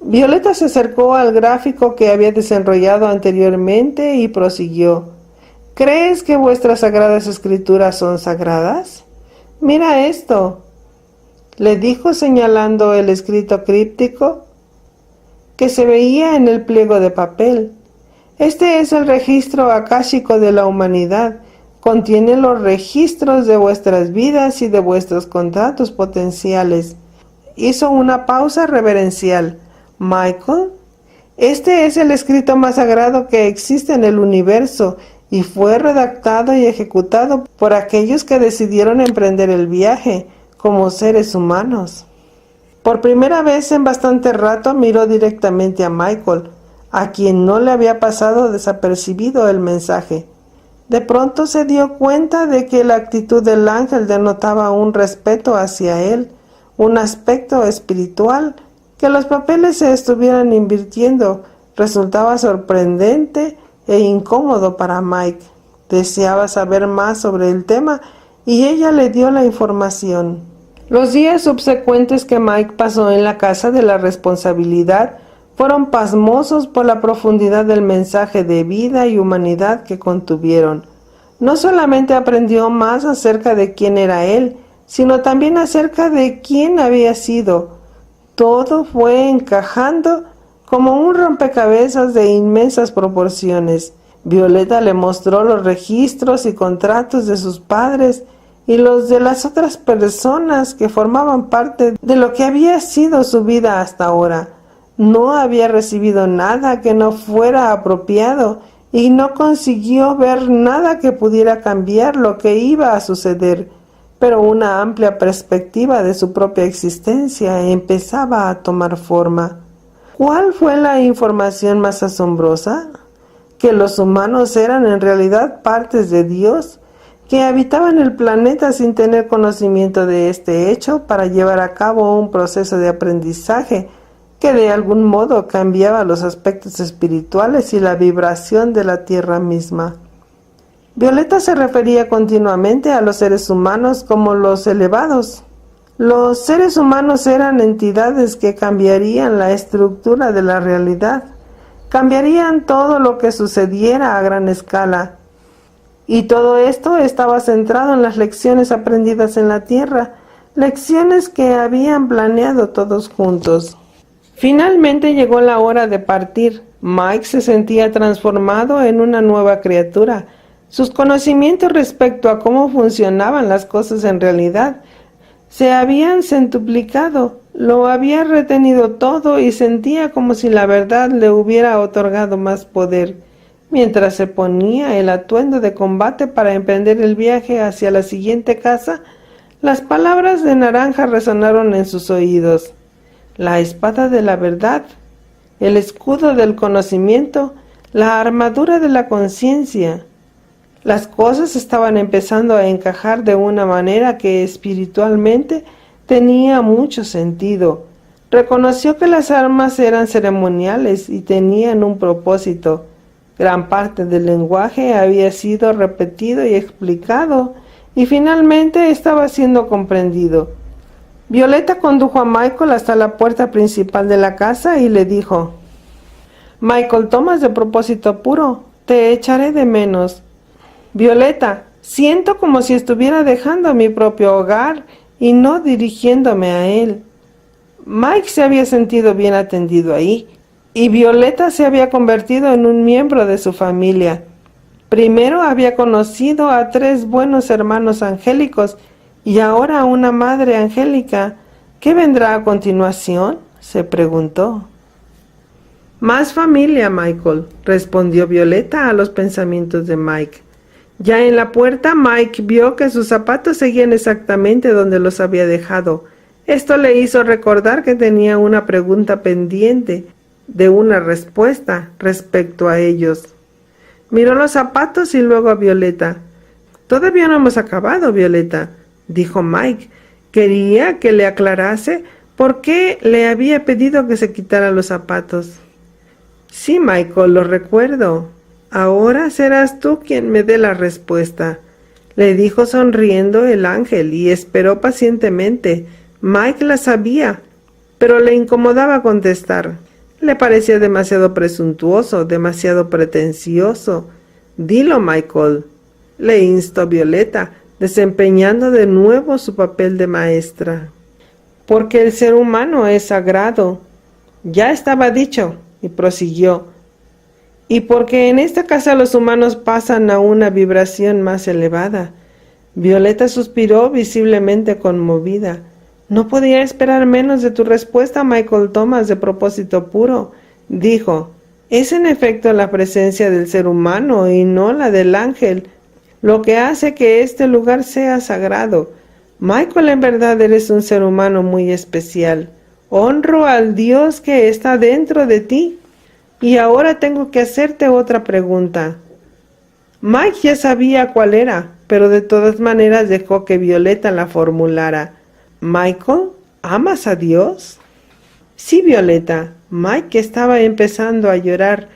Violeta se acercó al gráfico que había desenrollado anteriormente y prosiguió. ¿Crees que vuestras sagradas escrituras son sagradas? Mira esto, le dijo señalando el escrito críptico que se veía en el pliego de papel. Este es el registro akáshico de la humanidad. Contiene los registros de vuestras vidas y de vuestros contratos potenciales. Hizo una pausa reverencial. Michael, este es el escrito más sagrado que existe en el universo y fue redactado y ejecutado por aquellos que decidieron emprender el viaje como seres humanos. Por primera vez en bastante rato miró directamente a Michael, a quien no le había pasado desapercibido el mensaje. De pronto se dio cuenta de que la actitud del ángel denotaba un respeto hacia él, un aspecto espiritual. Que los papeles se estuvieran invirtiendo resultaba sorprendente e incómodo para Mike. Deseaba saber más sobre el tema y ella le dio la información. Los días subsecuentes que Mike pasó en la casa de la responsabilidad fueron pasmosos por la profundidad del mensaje de vida y humanidad que contuvieron. No solamente aprendió más acerca de quién era él, sino también acerca de quién había sido. Todo fue encajando como un rompecabezas de inmensas proporciones. Violeta le mostró los registros y contratos de sus padres y los de las otras personas que formaban parte de lo que había sido su vida hasta ahora. No había recibido nada que no fuera apropiado y no consiguió ver nada que pudiera cambiar lo que iba a suceder. Pero una amplia perspectiva de su propia existencia empezaba a tomar forma. ¿Cuál fue la información más asombrosa? Que los humanos eran en realidad partes de Dios, que habitaban el planeta sin tener conocimiento de este hecho para llevar a cabo un proceso de aprendizaje que de algún modo cambiaba los aspectos espirituales y la vibración de la Tierra misma. Violeta se refería continuamente a los seres humanos como los elevados. Los seres humanos eran entidades que cambiarían la estructura de la realidad, cambiarían todo lo que sucediera a gran escala. Y todo esto estaba centrado en las lecciones aprendidas en la Tierra, lecciones que habían planeado todos juntos. Finalmente llegó la hora de partir. Mike se sentía transformado en una nueva criatura. Sus conocimientos respecto a cómo funcionaban las cosas en realidad se habían centuplicado. Lo había retenido todo y sentía como si la verdad le hubiera otorgado más poder. Mientras se ponía el atuendo de combate para emprender el viaje hacia la siguiente casa, las palabras de Naranja resonaron en sus oídos. La espada de la verdad, el escudo del conocimiento, la armadura de la conciencia. Las cosas estaban empezando a encajar de una manera que espiritualmente tenía mucho sentido. Reconoció que las armas eran ceremoniales y tenían un propósito. Gran parte del lenguaje había sido repetido y explicado, y finalmente estaba siendo comprendido. Violeta condujo a Michael hasta la puerta principal de la casa y le dijo: «Michael, tomas de propósito puro, te echaré de menos». «Violeta, siento como si estuviera dejando mi propio hogar y no dirigiéndome a él». Mike se había sentido bien atendido ahí, y Violeta se había convertido en un miembro de su familia. Primero había conocido a 3 buenos hermanos angélicos y ahora a una madre angélica. ¿Qué vendrá a continuación?, se preguntó. Más familia, Michael, respondió Violeta a los pensamientos de Mike. Ya en la puerta, Mike vio que sus zapatos seguían exactamente donde los había dejado. Esto le hizo recordar que tenía una pregunta pendiente de una respuesta respecto a ellos. Miró los zapatos y luego a Violeta. «Todavía no hemos acabado, Violeta», dijo Mike. Quería que le aclarase por qué le había pedido que se quitara los zapatos. «Sí, Michael, lo recuerdo. Ahora serás tú quien me dé la respuesta», le dijo sonriendo el ángel, y esperó pacientemente. Mike la sabía, pero le incomodaba contestar. Le parecía demasiado presuntuoso, demasiado pretencioso. «Dilo, Michael», le instó Violeta, desempeñando de nuevo su papel de maestra. «Porque el ser humano es sagrado». «Ya estaba dicho», y prosiguió. «Y porque en esta casa los humanos pasan a una vibración más elevada». Violeta suspiró visiblemente conmovida. «No podía esperar menos de tu respuesta, Michael Thomas, de propósito puro», dijo. «Es en efecto la presencia del ser humano y no la del ángel lo que hace que este lugar sea sagrado. Michael, en verdad eres un ser humano muy especial. Honro al Dios que está dentro de ti. Y ahora tengo que hacerte otra pregunta». Mike ya sabía cuál era, pero de todas maneras dejó que Violeta la formulara. «Michael, ¿amas a Dios?» «Sí, Violeta». Mike estaba empezando a llorar.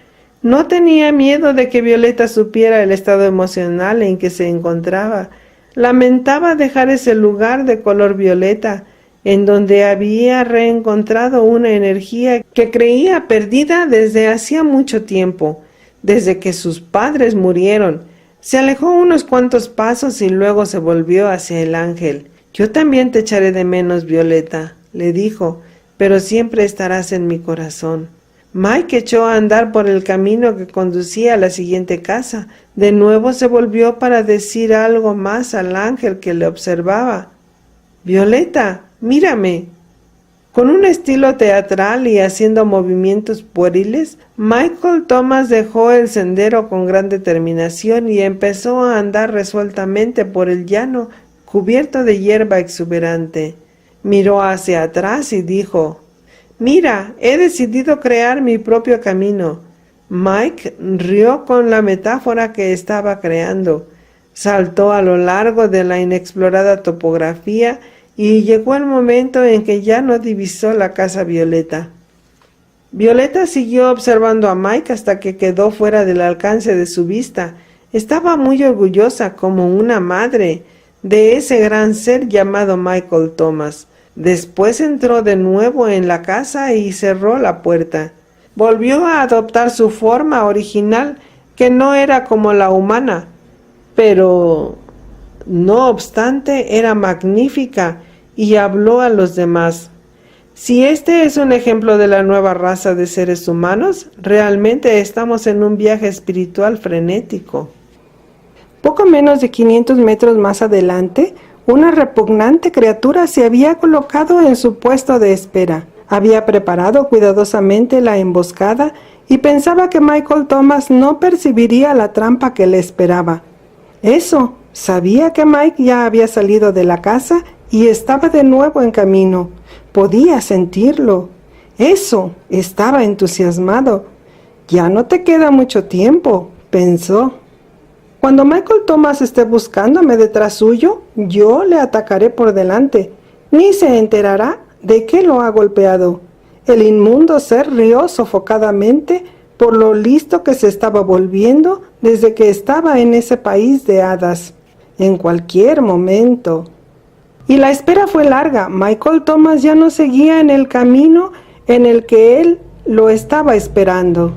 No tenía miedo de que Violeta supiera el estado emocional en que se encontraba. Lamentaba dejar ese lugar de color violeta, en donde había reencontrado una energía que creía perdida desde hacía mucho tiempo, desde que sus padres murieron. Se alejó unos cuantos pasos y luego se volvió hacia el ángel. «Yo también te echaré de menos, Violeta», le dijo, «pero siempre estarás en mi corazón». Mike echó a andar por el camino que conducía a la siguiente casa. De nuevo se volvió para decir algo más al ángel que le observaba. «Violeta, mírame». Con un estilo teatral y haciendo movimientos pueriles, Michael Thomas dejó el sendero con gran determinación y empezó a andar resueltamente por el llano cubierto de hierba exuberante. Miró hacia atrás y dijo: «Mira, he decidido crear mi propio camino». Mike rió con la metáfora que estaba creando. Saltó a lo largo de la inexplorada topografía y llegó el momento en que ya no divisó la casa Violeta. Violeta siguió observando a Mike hasta que quedó fuera del alcance de su vista. Estaba muy orgullosa, como una madre, de ese gran ser llamado Michael Thomas. Después entró de nuevo en la casa y cerró la puerta. Volvió a adoptar su forma original, que no era como la humana, pero no obstante era magnífica, y habló a los demás. Si este es un ejemplo de la nueva raza de seres humanos, realmente estamos en un viaje espiritual frenético. Poco menos de 500 metros más adelante, una repugnante criatura se había colocado en su puesto de espera. Había preparado cuidadosamente la emboscada y pensaba que Michael Thomas no percibiría la trampa que le esperaba. Eso, sabía que Mike ya había salido de la casa y estaba de nuevo en camino. Podía sentirlo. Eso, estaba entusiasmado. «Ya no te queda mucho tiempo», pensó. «Cuando Michael Thomas esté buscándome detrás suyo, yo le atacaré por delante. Ni se enterará de que lo ha golpeado». El inmundo ser rió sofocadamente por lo listo que se estaba volviendo desde que estaba en ese país de hadas. En cualquier momento. Y la espera fue larga. Michael Thomas ya no seguía en el camino en el que él lo estaba esperando.